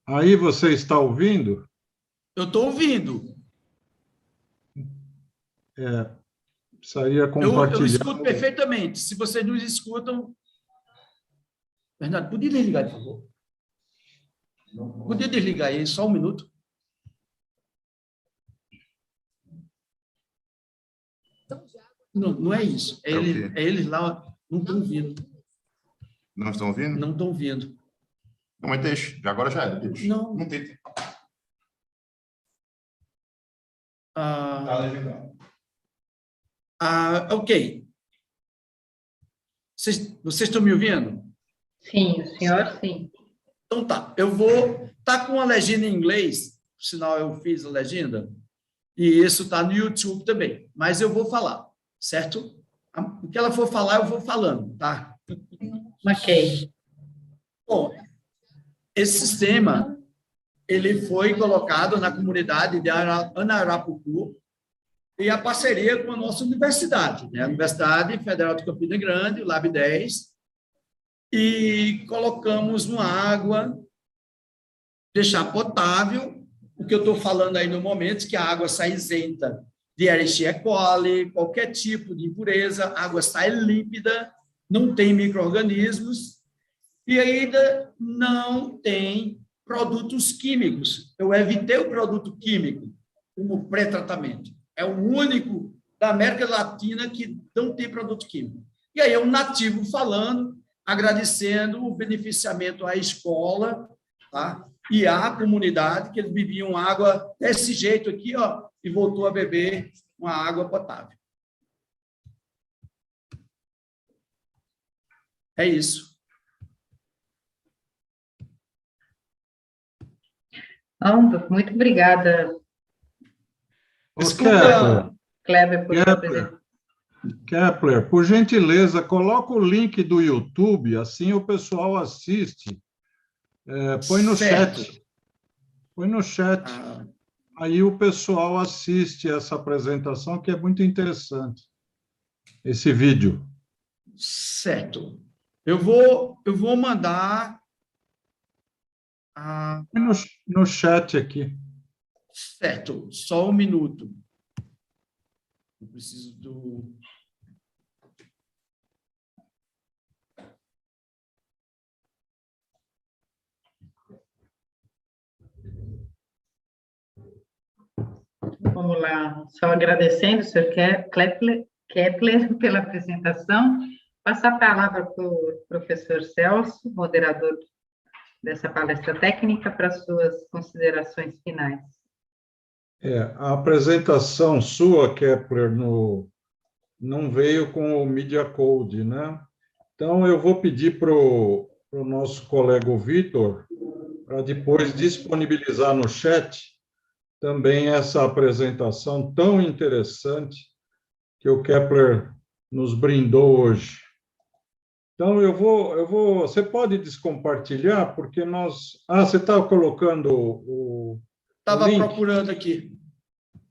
Aí você está ouvindo? Eu estou ouvindo. Precisaria compartilhar. Eu escuto perfeitamente. Se vocês nos escutam... Bernardo, podia desligar, por favor? Podia desligar aí, só um minuto? Não é isso. É eles lá não estão ouvindo. Não estão ouvindo? Não estão ouvindo. Não, mas deixa. Agora já era. Deixa. Não. Não tem tempo. Ok. Vocês estão me ouvindo? Sim, o senhor sim. Então tá, eu vou... Tá com a legenda em inglês, por sinal eu fiz a legenda, e isso está no YouTube também, mas eu vou falar, certo? O que ela for falar, eu vou falando, tá? Ok. Bom, esse sistema, ele foi colocado na comunidade de Anarapucu e a parceria com a nossa universidade, né? A Universidade Federal de Campina Grande, o Lab 10, e colocamos uma água, deixar potável, o que eu estou falando aí no momento, que a água sai isenta de Escherichia coli, qualquer tipo de impureza, a água sai límpida, não tem micro-organismos, e ainda não tem produtos químicos. Eu evitei o produto químico como pré-tratamento. É o único da América Latina que não tem produto químico. E aí é um nativo falando, agradecendo o beneficiamento à escola, tá? E à comunidade, que eles bebiam água desse jeito aqui, ó, e voltou a beber uma água potável. É isso. Muito obrigada, Desculpa, Kleber, por sua presença. Kepler, por gentileza, coloca o link do YouTube, assim o pessoal assiste. Põe no certo. chat. Põe no chat. Aí o pessoal assiste essa apresentação, que é muito interessante, esse vídeo. Certo. Eu vou mandar... Põe no chat aqui. Certo, só um minuto. Eu preciso do... Vamos lá, só agradecendo, senhor Kepler, pela apresentação. Passar a palavra para o professor Celso, moderador dessa palestra técnica, para suas considerações finais. A apresentação sua, Kepler, não veio com o Media Code, né? Então, eu vou pedir para o nosso colega Vitor, para depois disponibilizar no chat também essa apresentação tão interessante que o Kepler nos brindou hoje. Então, você pode descompartilhar, porque nós... você está colocando o Estava link? procurando aqui.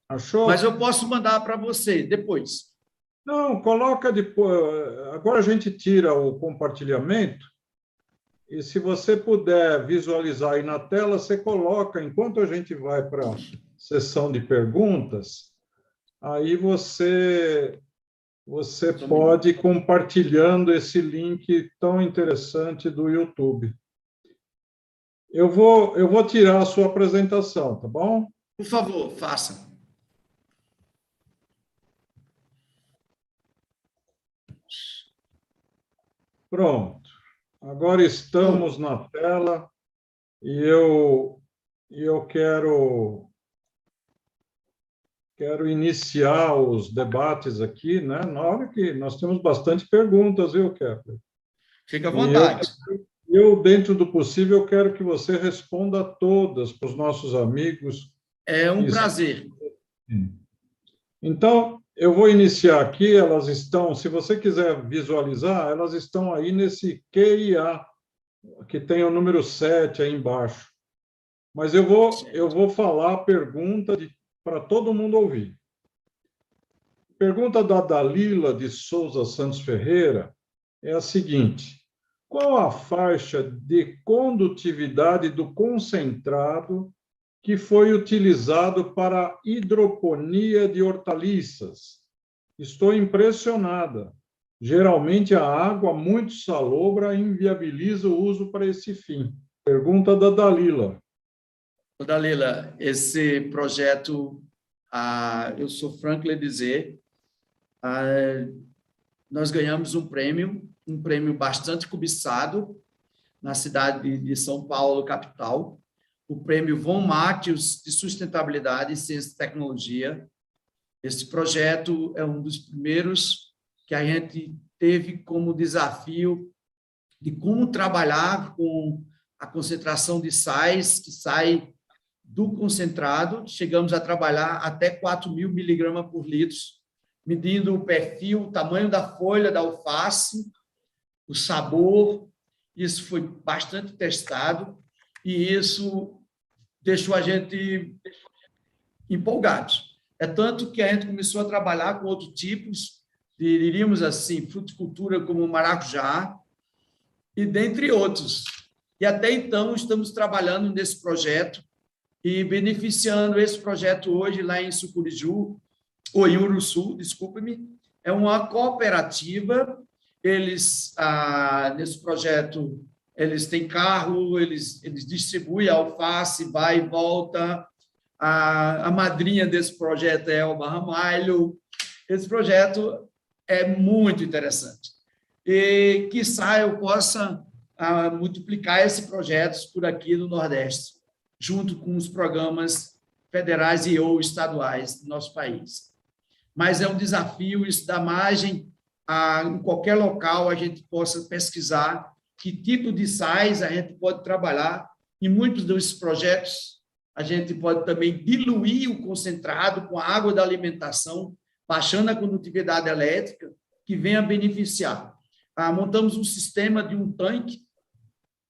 Achou? Mas eu posso mandar para você depois. Não, coloca depois. Agora a gente tira o compartilhamento, e se você puder visualizar aí na tela, você coloca, enquanto a gente vai para a sessão de perguntas, aí você pode ir compartilhando esse link tão interessante do YouTube. Eu vou tirar a sua apresentação, tá bom? Por favor, faça. Pronto. Agora estamos na tela e eu quero iniciar os debates aqui, né? Na hora que nós temos bastante perguntas, viu, Kepler? Fica à vontade. Eu, dentro do possível, quero que você responda a todas para os nossos amigos. É um prazer. Então, eu vou iniciar aqui, elas estão, se você quiser visualizar, elas estão aí nesse QIA, que tem o número 7 aí embaixo. Mas eu vou falar a pergunta para todo mundo ouvir. Pergunta da Dalila de Souza Santos Ferreira é a seguinte: qual a faixa de condutividade do concentrado que foi utilizado para a hidroponia de hortaliças? Estou impressionada. Geralmente, a água muito salobra inviabiliza o uso para esse fim. Pergunta da Dalila. Dalila, esse projeto, eu sou franco em dizer, nós ganhamos um prêmio bastante cobiçado na cidade de São Paulo, capital, o prêmio Von Matheus de Sustentabilidade, Ciência e Tecnologia. Esse projeto é um dos primeiros que a gente teve como desafio de como trabalhar com a concentração de sais que sai do concentrado. Chegamos a trabalhar até 4.000 miligramas por litro, medindo o perfil, o tamanho da folha da alface, o sabor. Isso foi bastante testado e isso deixou a gente empolgado. É tanto que a gente começou a trabalhar com outros tipos, diríamos assim, fruticultura como maracujá, e dentre outros. E até então estamos trabalhando nesse projeto e beneficiando esse projeto hoje lá em Sucuriju, ou em Uruçu, desculpe-me, é uma cooperativa. Eles, nesse projeto, eles têm carro, eles distribuem a alface, vai e volta. A madrinha desse projeto é Elba Ramalho. Esse projeto é muito interessante. E, quiçá, eu possa multiplicar esses projetos por aqui no Nordeste, junto com os programas federais e ou estaduais do nosso país. Mas é um desafio, isso dá margem em qualquer local a gente possa pesquisar que tipo de sais a gente pode trabalhar. Em muitos desses projetos, a gente pode também diluir o concentrado com a água da alimentação, baixando a condutividade elétrica, que venha beneficiar. Montamos um sistema de um tanque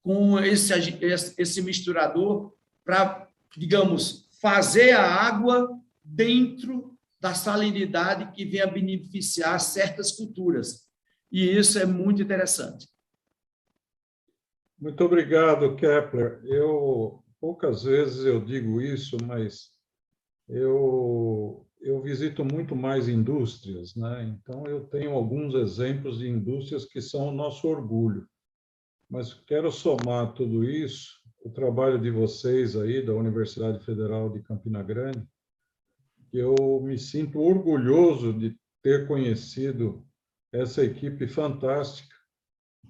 com esse misturador para, digamos, fazer a água dentro da salinidade que venha beneficiar certas culturas. E isso é muito interessante. Muito obrigado, Kepler. Poucas vezes eu digo isso, mas eu visito muito mais indústrias, né? Então, eu tenho alguns exemplos de indústrias que são o nosso orgulho. Mas quero somar tudo isso, o trabalho de vocês aí, da Universidade Federal de Campina Grande, que eu me sinto orgulhoso de ter conhecido essa equipe fantástica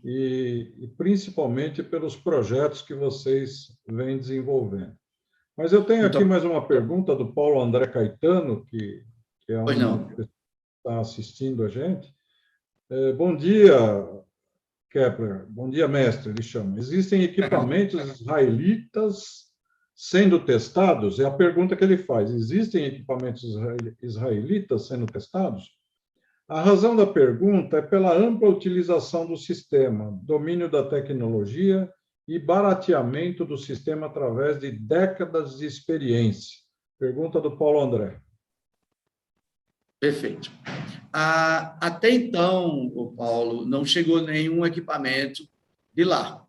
e principalmente pelos projetos que vocês vêm desenvolvendo. Mas eu tenho aqui mais uma pergunta do Paulo André Caetano, que é uma pessoa que está assistindo a gente. Bom dia, Kepler. Bom dia, mestre, ele chama. Existem equipamentos israelitas sendo testados? É a pergunta que ele faz. Existem equipamentos israelitas sendo testados? A razão da pergunta é pela ampla utilização do sistema, domínio da tecnologia e barateamento do sistema através de décadas de experiência. Pergunta do Paulo André. Perfeito. Até então, Paulo, não chegou nenhum equipamento de lá.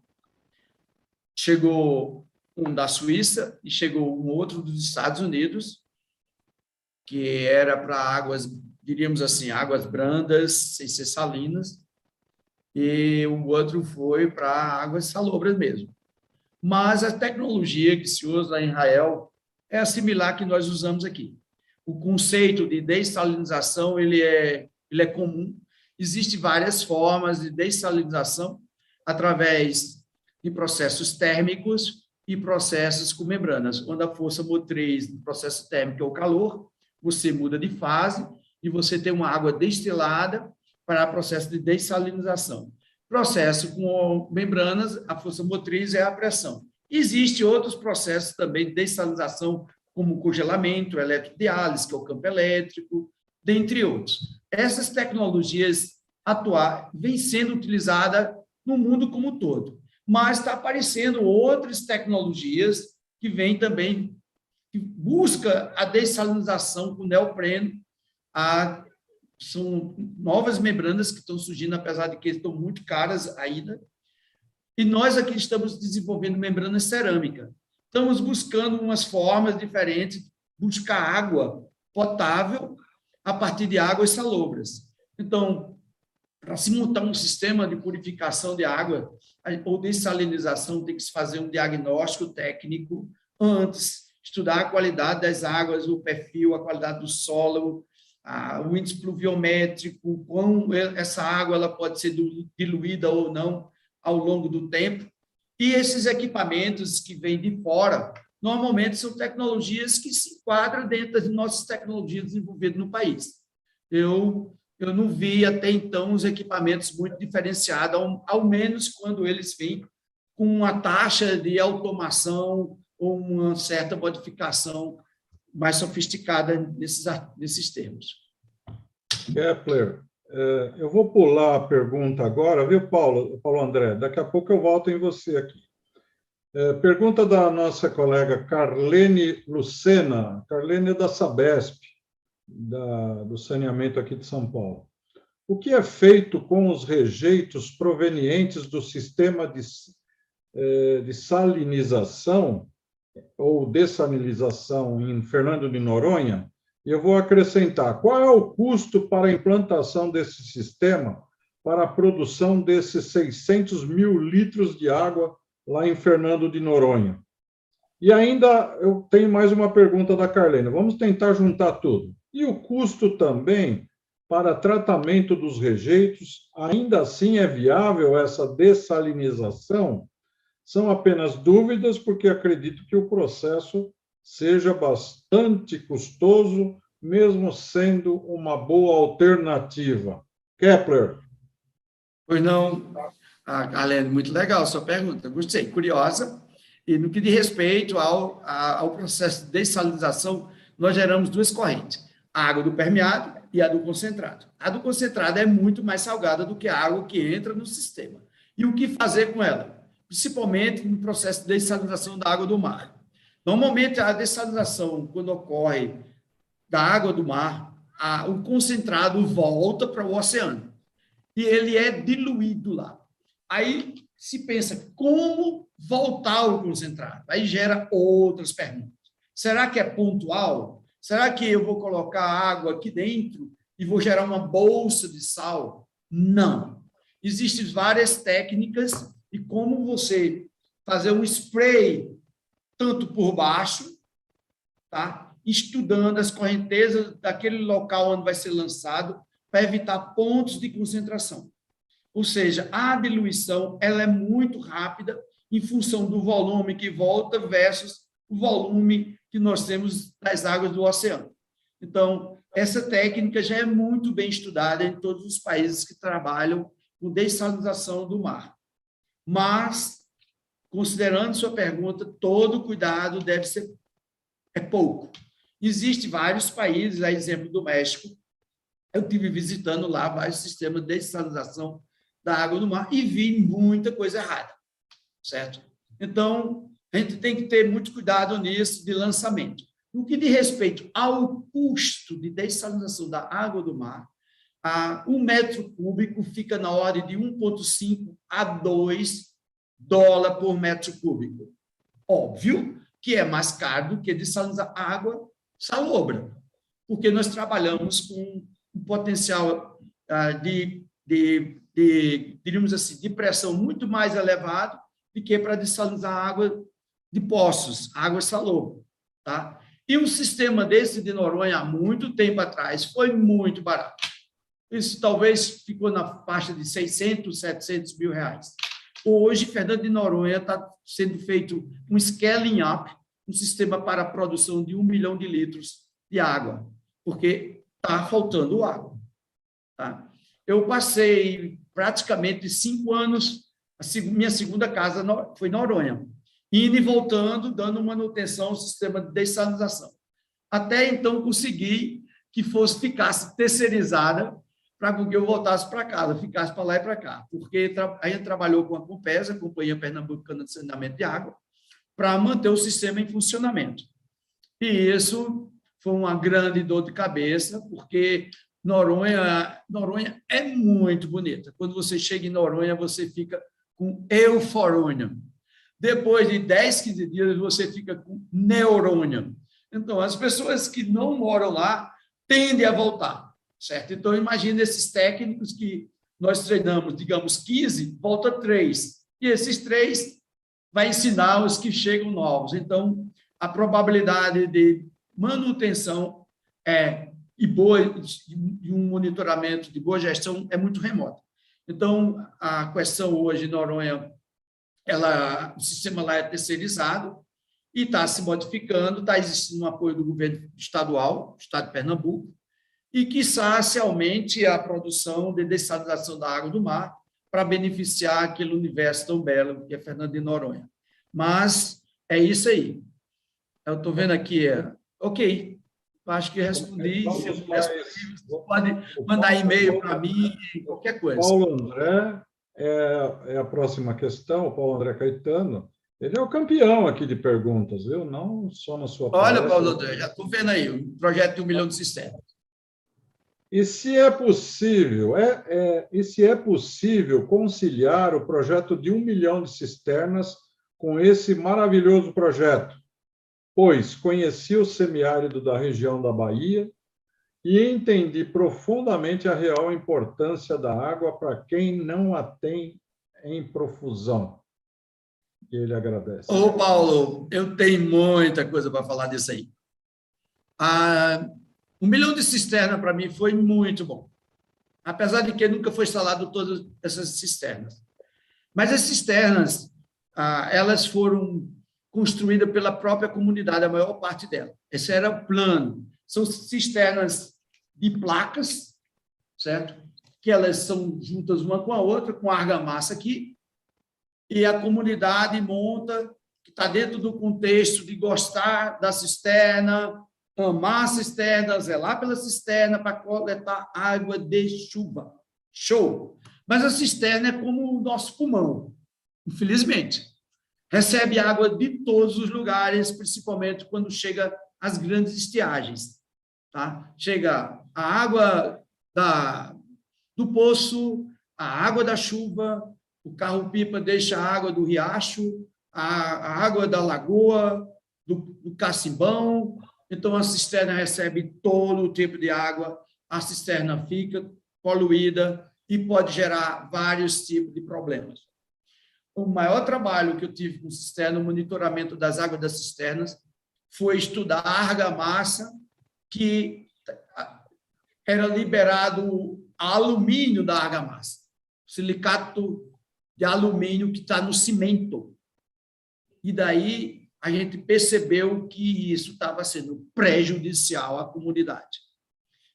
Chegou um da Suíça e chegou um outro dos Estados Unidos, que era para águas, diríamos assim, águas brandas, sem ser salinas, e o outro foi para águas salobras mesmo. Mas a tecnologia que se usa lá em Israel é a similar que nós usamos aqui. O conceito de dessalinização ele é comum. Existem várias formas de dessalinização através de processos térmicos e processos com membranas. Quando a força motriz do processo térmico é o calor, você muda de fase e você tem uma água destilada para o processo de dessalinização. Processo com membranas, a força motriz é a pressão. Existem outros processos também de dessalinização, como o congelamento, eletrodiálise, que é o campo elétrico, dentre outros. Essas tecnologias vêm sendo utilizadas no mundo como um todo, mas está aparecendo outras tecnologias que vêm também, que busca a dessalinização com neopreno. São novas membranas que estão surgindo, apesar de que estão muito caras ainda. E nós aqui estamos desenvolvendo membrana cerâmica. Estamos buscando umas formas diferentes de buscar água potável a partir de águas salobras. Então, para se montar um sistema de purificação de água ou dessalinização, tem que se fazer um diagnóstico técnico antes, estudar a qualidade das águas, o perfil, a qualidade do solo, o índice pluviométrico, como essa água ela pode ser diluída ou não ao longo do tempo. E esses equipamentos que vêm de fora, normalmente são tecnologias que se enquadram dentro das nossas tecnologias desenvolvidas no país. Eu eu não vi até então os equipamentos muito diferenciados, ao menos quando eles vêm com uma taxa de automação ou uma certa modificação mais sofisticada nesses termos. Kepler, eu vou pular a pergunta agora, viu, Paulo André? Daqui a pouco eu volto em você aqui. Pergunta da nossa colega Carlene Lucena. Carlene é da Sabesp, do saneamento aqui de São Paulo. O que é feito com os rejeitos provenientes do sistema de salinização ou dessalinização em Fernando de Noronha? E eu vou acrescentar, qual é o custo para a implantação desse sistema para a produção desses 600 mil litros de água lá em Fernando de Noronha? E ainda eu tenho mais uma pergunta da Carlene, vamos tentar juntar tudo. E o custo também para tratamento dos rejeitos, ainda assim é viável essa dessalinização? São apenas dúvidas, porque acredito que o processo seja bastante custoso, mesmo sendo uma boa alternativa. Kepler. Pois não, Carlene, muito legal a sua pergunta, gostei, curiosa. E no que diz respeito ao processo de dessalinização, nós geramos duas correntes, a água do permeado e a do concentrado. A do concentrado é muito mais salgada do que a água que entra no sistema. E o que fazer com ela? Principalmente no processo de dessalinização da água do mar. Normalmente, a dessalinização, quando ocorre da água do mar, o concentrado volta para o oceano e ele é diluído lá. Aí se pensa, como voltar o concentrado? Aí gera outras perguntas. Será que é pontual? Será que eu vou colocar água aqui dentro e vou gerar uma bolsa de sal? Não. Existem várias técnicas e como você fazer um spray tanto por baixo, tá? Estudando as correntezas daquele local onde vai ser lançado para evitar pontos de concentração. Ou seja, a diluição ela é muito rápida em função do volume que volta versus o volume que nós temos das águas do oceano. Então, essa técnica já é muito bem estudada em todos os países que trabalham com dessalinização do mar. Mas, considerando sua pergunta, todo cuidado deve ser pouco. Existem vários países, a exemplo do México, eu estive visitando lá vários sistemas de dessalinização da água do mar e vi muita coisa errada, certo? Então, a gente tem que ter muito cuidado nisso de lançamento. No que diz respeito ao custo de dessalinização da água do mar, 1 metro cúbico fica na ordem de 1,5 a 2 dólares por metro cúbico. Óbvio que é mais caro do que dessalinizar água salobra, porque nós trabalhamos com um potencial diríamos assim, de pressão muito mais elevado do que para dessalinizar água de poços, água salobra, tá? E um sistema desse de Noronha, há muito tempo atrás, foi muito barato. Isso talvez ficou na faixa de 600, 700 mil reais. Hoje, Fernando de Noronha está sendo feito um scaling up, um sistema para a produção de 1 milhão de litros de água, porque está faltando água. Tá? Eu passei praticamente 5 anos, minha segunda casa foi Noronha, indo e voltando, dando manutenção ao sistema de dessalinização. Até então, consegui que ficasse terceirizada para que eu voltasse para casa, ficasse para lá e para cá, porque a gente trabalhou com a Compesa, a Companhia Pernambucana de Saneamento de Água, para manter o sistema em funcionamento. E isso foi uma grande dor de cabeça, porque Noronha é muito bonita. Quando você chega em Noronha, você fica com euforônia. Depois de 10, 15 dias, você fica com neurônia. Então, as pessoas que não moram lá tendem a voltar, certo? Então, imagine esses técnicos que nós treinamos, digamos, 15, volta 3. E esses 3 vai ensinar os que chegam novos. Então, a probabilidade de manutenção de um monitoramento de boa gestão é muito remota. Então, a questão hoje em Noronha, o sistema lá é terceirizado e está se modificando, está existindo um apoio do governo estadual, do estado de Pernambuco, e, quiçá, se aumente a produção de dessalinização da água do mar para beneficiar aquele universo tão belo que é Fernando de Noronha. Mas é isso aí. Eu estou vendo aqui, ok, acho que respondi. Pode mandar e-mail para mim, qualquer coisa. Paulo André é a próxima questão, o Paulo André Caetano. Ele é o campeão aqui de perguntas, viu? Não só na sua Olha, palestra. Paulo André, já estou vendo aí, o projeto de 1 milhão de cisternas. E se é possível, conciliar o projeto de 1 milhão de cisternas com esse maravilhoso projeto? Pois conheci o semiárido da região da Bahia e entendi profundamente a real importância da água para quem não a tem em profusão. E ele agradece. Ô, Paulo, eu tenho muita coisa para falar disso aí. 1 milhão de cisternas, para mim, foi muito bom. Apesar de que nunca foi instalado todas essas cisternas. Mas as cisternas, elas foram construídas pela própria comunidade, a maior parte delas. Esse era o plano. São cisternas de placas, certo? Que elas são juntas uma com a outra, com argamassa aqui, e a comunidade monta, que está dentro do contexto de gostar da cisterna, amar a cisterna, zelar pela cisterna para coletar água de chuva. Show! Mas a cisterna é como o nosso pulmão, infelizmente. Recebe água de todos os lugares, principalmente quando chega às grandes estiagens. Tá? Chega a água do poço, a água da chuva, o carro-pipa deixa a água do riacho, a água da lagoa, do cacimbão. Então, a cisterna recebe todo o tipo de água, a cisterna fica poluída e pode gerar vários tipos de problemas. O maior trabalho que eu tive com cisterna, o monitoramento das águas das cisternas, foi estudar a argamassa, que era liberado alumínio da argamassa, silicato de alumínio que está no cimento. E daí a gente percebeu que isso estava sendo prejudicial à comunidade.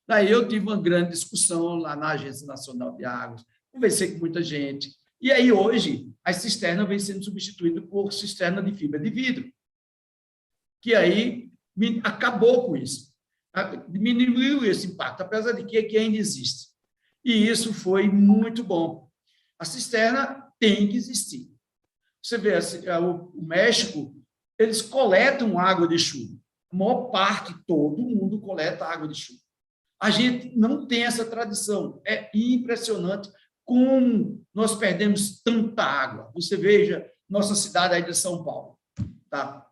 Daí eu tive uma grande discussão lá na Agência Nacional de Águas, conversei com muita gente, e aí hoje a cisterna vem sendo substituída por cisterna de fibra de vidro, que aí acabou com isso, diminuiu esse impacto, apesar de que ainda existe. E isso foi muito bom. A cisterna tem que existir. Você vê, o México, eles coletam água de chuva. A maior parte, todo mundo coleta água de chuva. A gente não tem essa tradição. É impressionante como nós perdemos tanta água. Você veja nossa cidade aí de São Paulo. Tá?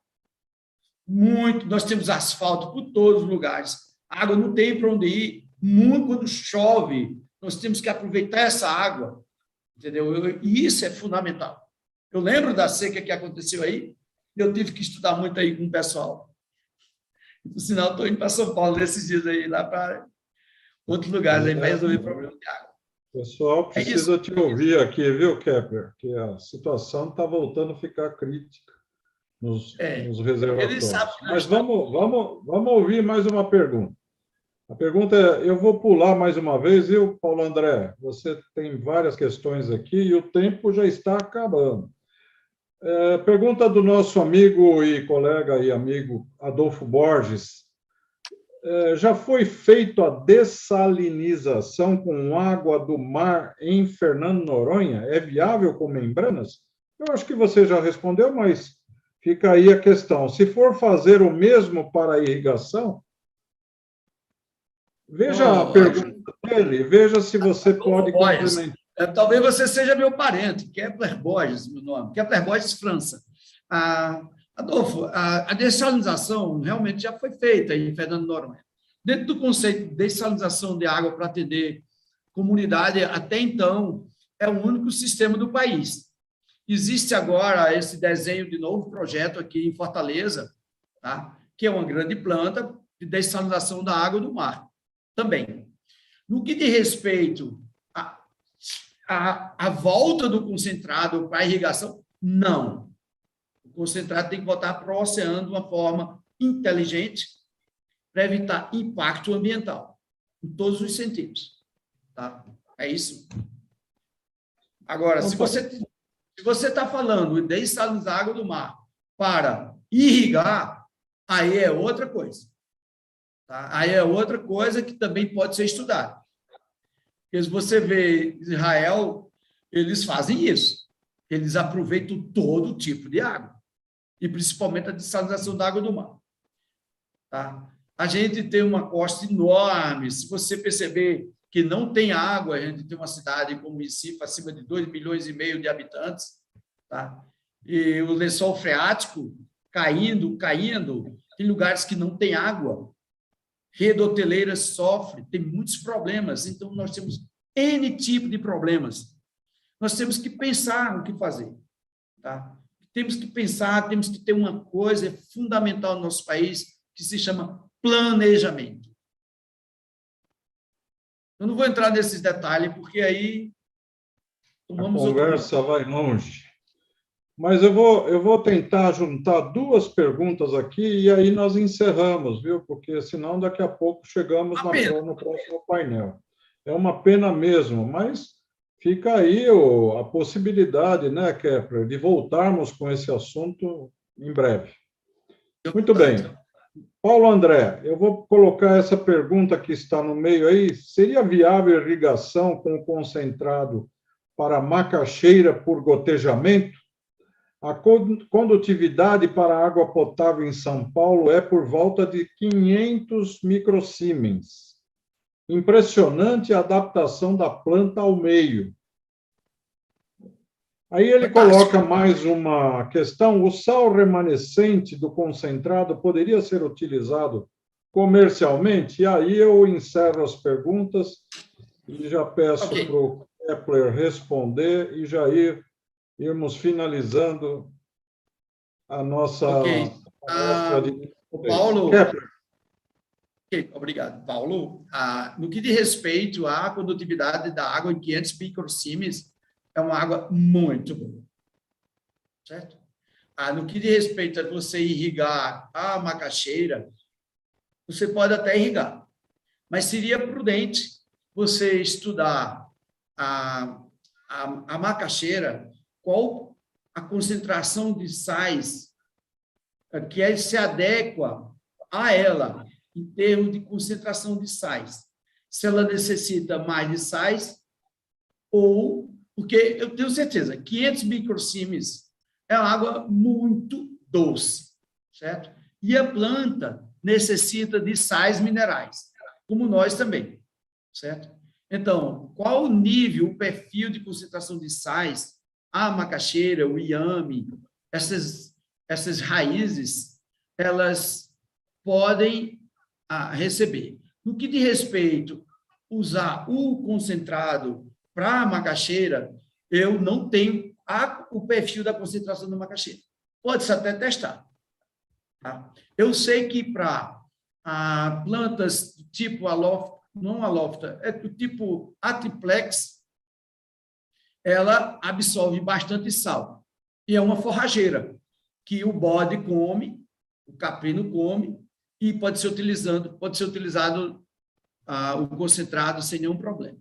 Nós temos asfalto por todos os lugares. A água não tem para onde ir. Muito quando chove, nós temos que aproveitar essa água. Entendeu? E isso é fundamental. Eu lembro da seca que aconteceu aí, eu tive que estudar muito aí com o pessoal. Por sinal, estou indo para São Paulo nesses dias aí, lá para outros lugares, aí, para resolver problema de água. O pessoal precisa te ouvir aqui, viu, Kepler? Que a situação está voltando a ficar crítica nos reservatórios. Mas vamos ouvir mais uma pergunta. A pergunta é, eu vou pular mais uma vez, viu, Paulo André? Você tem várias questões aqui e o tempo já está acabando. Pergunta do nosso amigo e colega e amigo Adolfo Borges. Já foi feita a dessalinização com água do mar em Fernando Noronha? É viável com membranas? Eu acho que você já respondeu, mas fica aí a questão. Se for fazer o mesmo para a irrigação, veja a pergunta dele, veja se você pode complementar. Talvez você seja meu parente, Kepler Borges, meu nome, Kepler Borges, França. Adolfo, a dessalinização realmente já foi feita em Fernando Noronha. Dentro do conceito de dessalinização de água para atender comunidade, até então, é o único sistema do país. Existe agora esse desenho de novo projeto aqui em Fortaleza, tá? Que é uma grande planta de dessalinização da água do mar, também. No que diz respeito à volta do concentrado para a irrigação, não. O concentrado tem que voltar para o oceano de uma forma inteligente para evitar impacto ambiental. em todos os sentidos. Tá? É isso. Agora, se você está falando de desalinizar a água do mar para irrigar, aí é outra coisa. Tá? Aí é outra coisa que também pode ser estudada. Porque se você vê Israel, eles fazem isso. Eles aproveitam todo tipo de água, e principalmente a desalinização da água do mar. Tá? A gente tem uma costa enorme. Se você perceber que não tem água, a gente tem uma cidade como Recife, acima de 2,5 milhões de habitantes, tá? E o lençol freático caindo, tem lugares que não tem água, rede hoteleira sofre, tem muitos problemas, então nós temos N tipo de problemas. Nós temos que pensar o que fazer, tá? Temos que pensar, temos que ter uma coisa fundamental no nosso país que se chama planejamento. Eu não vou entrar nesses detalhes, porque aí a conversa vai longe. Mas eu vou tentar juntar duas perguntas aqui e aí nós encerramos, viu? Porque senão daqui a pouco chegamos no próximo painel. É uma pena mesmo, mas fica aí a possibilidade, né, Kepler, de voltarmos com esse assunto em breve. Muito bem. Paulo André, eu vou colocar essa pergunta que está no meio aí. Seria viável irrigação com concentrado para macaxeira por gotejamento? A condutividade para a água potável em São Paulo é por volta de 500 microsiemens. Impressionante a adaptação da planta ao meio. Aí ele coloca mais uma questão: o sal remanescente do concentrado poderia ser utilizado comercialmente? E aí eu encerro as perguntas e já peço para o Kepler responder e já irmos finalizando a nossa Paulo. Obrigado, Paulo. No que diz respeito à condutividade da água em 500 microsiemens, é uma água muito boa, certo? No que diz respeito a você irrigar a macaxeira, você pode até irrigar, mas seria prudente você estudar a macaxeira, qual a concentração de sais que se adequa a ela, em termos de concentração de sais. Se ela necessita mais de sais, ou... Porque eu tenho certeza, 500 microsiemens é uma água muito doce, certo? E a planta necessita de sais minerais, como nós também, certo? Então, qual o nível, o perfil de concentração de sais, a macaxeira, o iame, essas raízes, elas podem receber. No que diz respeito a usar o concentrado para a macaxeira, eu não tenho o perfil da concentração da macaxeira. Pode-se até testar. Tá? Eu sei que para plantas do tipo não alófita, é do tipo atriplex, ela absorve bastante sal. E é uma forrageira que o bode come, o caprino come, e pode ser utilizado o concentrado sem nenhum problema.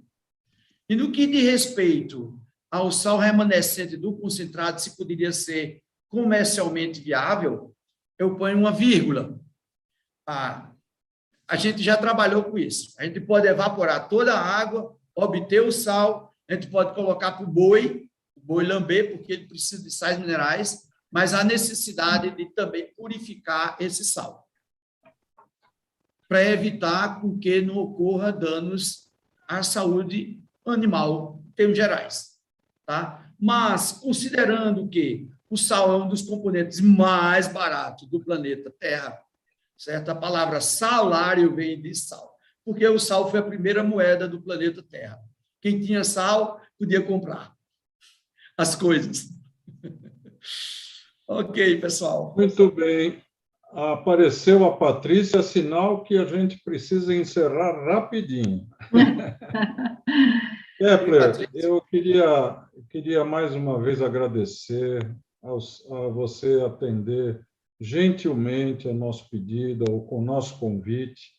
E no que diz respeito ao sal remanescente do concentrado, se poderia ser comercialmente viável, eu ponho uma vírgula. A gente já trabalhou com isso. A gente pode evaporar toda a água, obter o sal, a gente pode colocar para o boi lamber, porque ele precisa de sais minerais, mas há necessidade de também purificar esse sal, para evitar com que não ocorra danos à saúde animal, em termos gerais. Tá? Mas, considerando que o sal é um dos componentes mais baratos do planeta Terra, certo? A palavra salário vem de sal, porque o sal foi a primeira moeda do planeta Terra. Quem tinha sal podia comprar as coisas. Ok, pessoal. Muito bem. Apareceu a Patrícia, sinal que a gente precisa encerrar rapidinho. Kepler, eu queria mais uma vez agradecer a você atender gentilmente ao nosso pedido, ao nosso convite.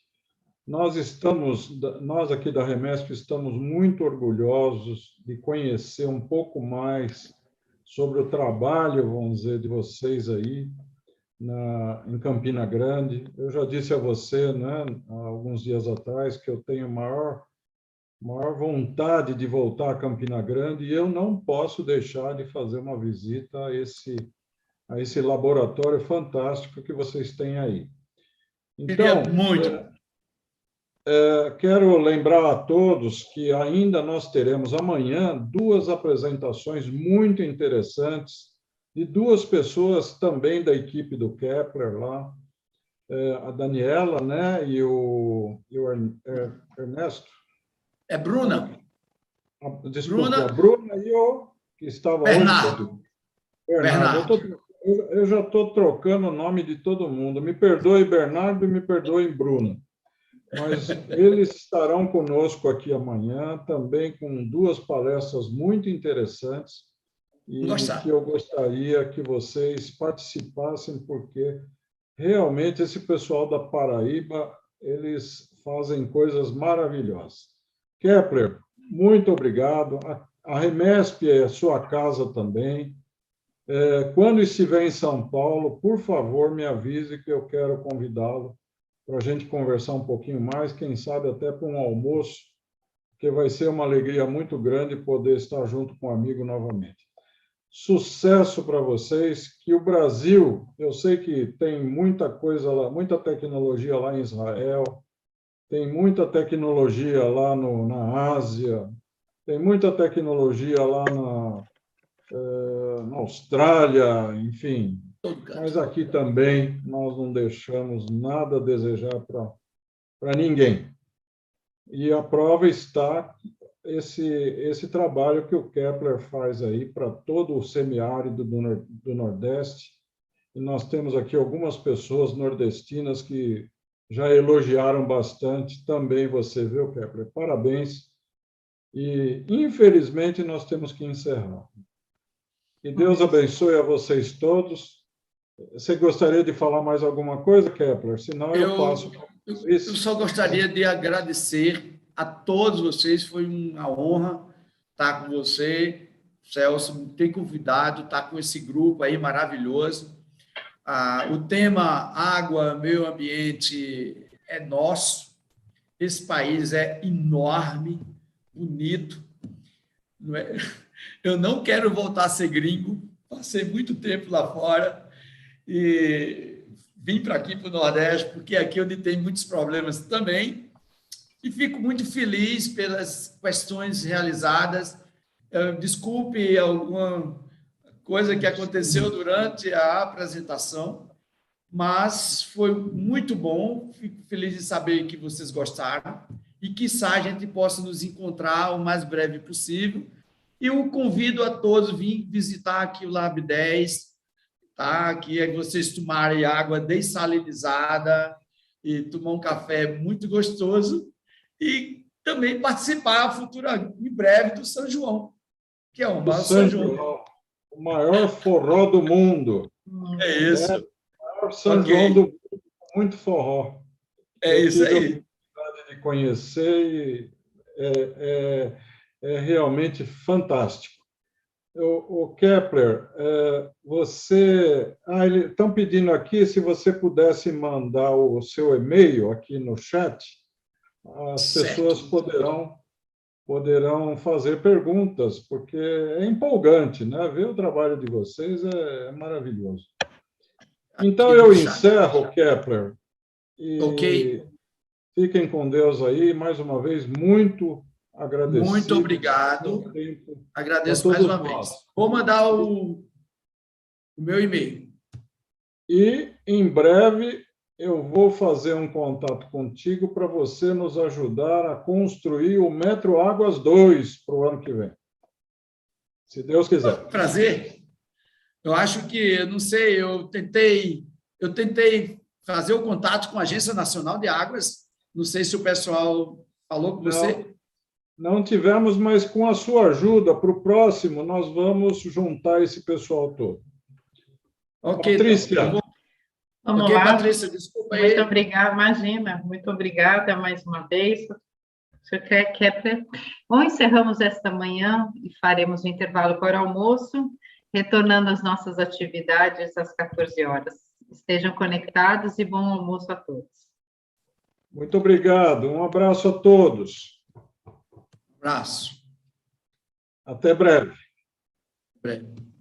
nós aqui da Remesp estamos muito orgulhosos de conhecer um pouco mais sobre o trabalho, vamos dizer, de vocês aí em Campina Grande. Eu já disse a você, né, há alguns dias atrás, que eu tenho maior vontade de voltar a Campina Grande e eu não posso deixar de fazer uma visita a esse laboratório fantástico que vocês têm aí. Então, muito. Quero lembrar a todos que ainda nós teremos amanhã 2 apresentações muito interessantes de 2 pessoas também da equipe do Kepler lá, a Daniela, né, e o Ernesto. É Bruna. Desculpa, Bruna. a Bruna e o que estava Bernardo. hoje. Bernardo. Eu já estou trocando o nome de todo mundo. Me perdoe, Bernardo, e me perdoe, Bruna. Mas eles estarão conosco aqui amanhã, também com 2 palestras muito interessantes, e que eu gostaria que vocês participassem, porque realmente esse pessoal da Paraíba, eles fazem coisas maravilhosas. Kepler, muito obrigado. A Remesp é a sua casa também. Quando estiver em São Paulo, por favor, me avise que eu quero convidá-lo para a gente conversar um pouquinho mais, quem sabe até para um almoço, que vai ser uma alegria muito grande poder estar junto com um amigo novamente. Sucesso para vocês, que o Brasil, eu sei que tem muita coisa lá, muita tecnologia lá em Israel, tem muita tecnologia lá na Ásia, tem muita tecnologia lá na Austrália, enfim. Mas aqui também nós não deixamos nada a desejar para ninguém. E a prova está esse trabalho que o Kepler faz aí para todo o semiárido do Nordeste. E nós temos aqui algumas pessoas nordestinas que já elogiaram bastante. Também você, viu, Kepler? Parabéns. E, infelizmente, nós temos que encerrar. E Deus abençoe a vocês todos. Você gostaria de falar mais alguma coisa, Kepler? Senão eu passo. Eu só gostaria de agradecer a todos vocês. Foi uma honra estar com você, Celso, me ter convidado, estar com esse grupo aí maravilhoso. O tema água, meio ambiente é nosso. Esse país é enorme, bonito. Não é? Eu não quero voltar a ser gringo. Passei muito tempo lá fora e vim para aqui, para o Nordeste, porque aqui onde tem muitos problemas também, e fico muito feliz pelas questões realizadas. Desculpe alguma coisa que aconteceu durante a apresentação, mas foi muito bom, fico feliz de saber que vocês gostaram, e quiçá a gente possa nos encontrar o mais breve possível. E eu convido a todos a vir visitar aqui o Lab 10, tá? Que é vocês tomarem água dessalinizada e tomar um café muito gostoso e também participar em breve do São João, que é o nosso São João. O maior forró do mundo. É isso. O maior São João do mundo, muito forró. É isso aí. Eu tive a oportunidade de conhecer e é realmente fantástico. O Kepler, eles estão pedindo aqui se você pudesse mandar o seu e-mail aqui no chat, as pessoas poderão fazer perguntas, porque é empolgante, né? Ver o trabalho de vocês é maravilhoso. Então, eu encerro, Kepler, e fiquem com Deus aí. Mais uma vez, muito agradecido. Muito obrigado. Agradeço mais uma vez. Vou mandar o meu e-mail. E, em breve, eu vou fazer um contato contigo para você nos ajudar a construir o Metro Águas 2 para o ano que vem. Se Deus quiser. Prazer. Eu acho que, eu não sei, eu tentei fazer o contato com a Agência Nacional de Águas. Não sei se o pessoal falou com você. Não tivemos, mas com a sua ajuda, para o próximo, nós vamos juntar esse pessoal todo. Ok, Patrícia, Vamos Ok, lá. Patrícia, desculpa aí. Muito obrigada, imagina. Muito obrigada mais uma vez. O senhor quer... Bom, encerramos esta manhã e faremos o intervalo para o almoço, retornando às nossas atividades às 14 horas. Estejam conectados e bom almoço a todos. Muito obrigado. Um abraço a todos. Abraço. Até breve. Breve.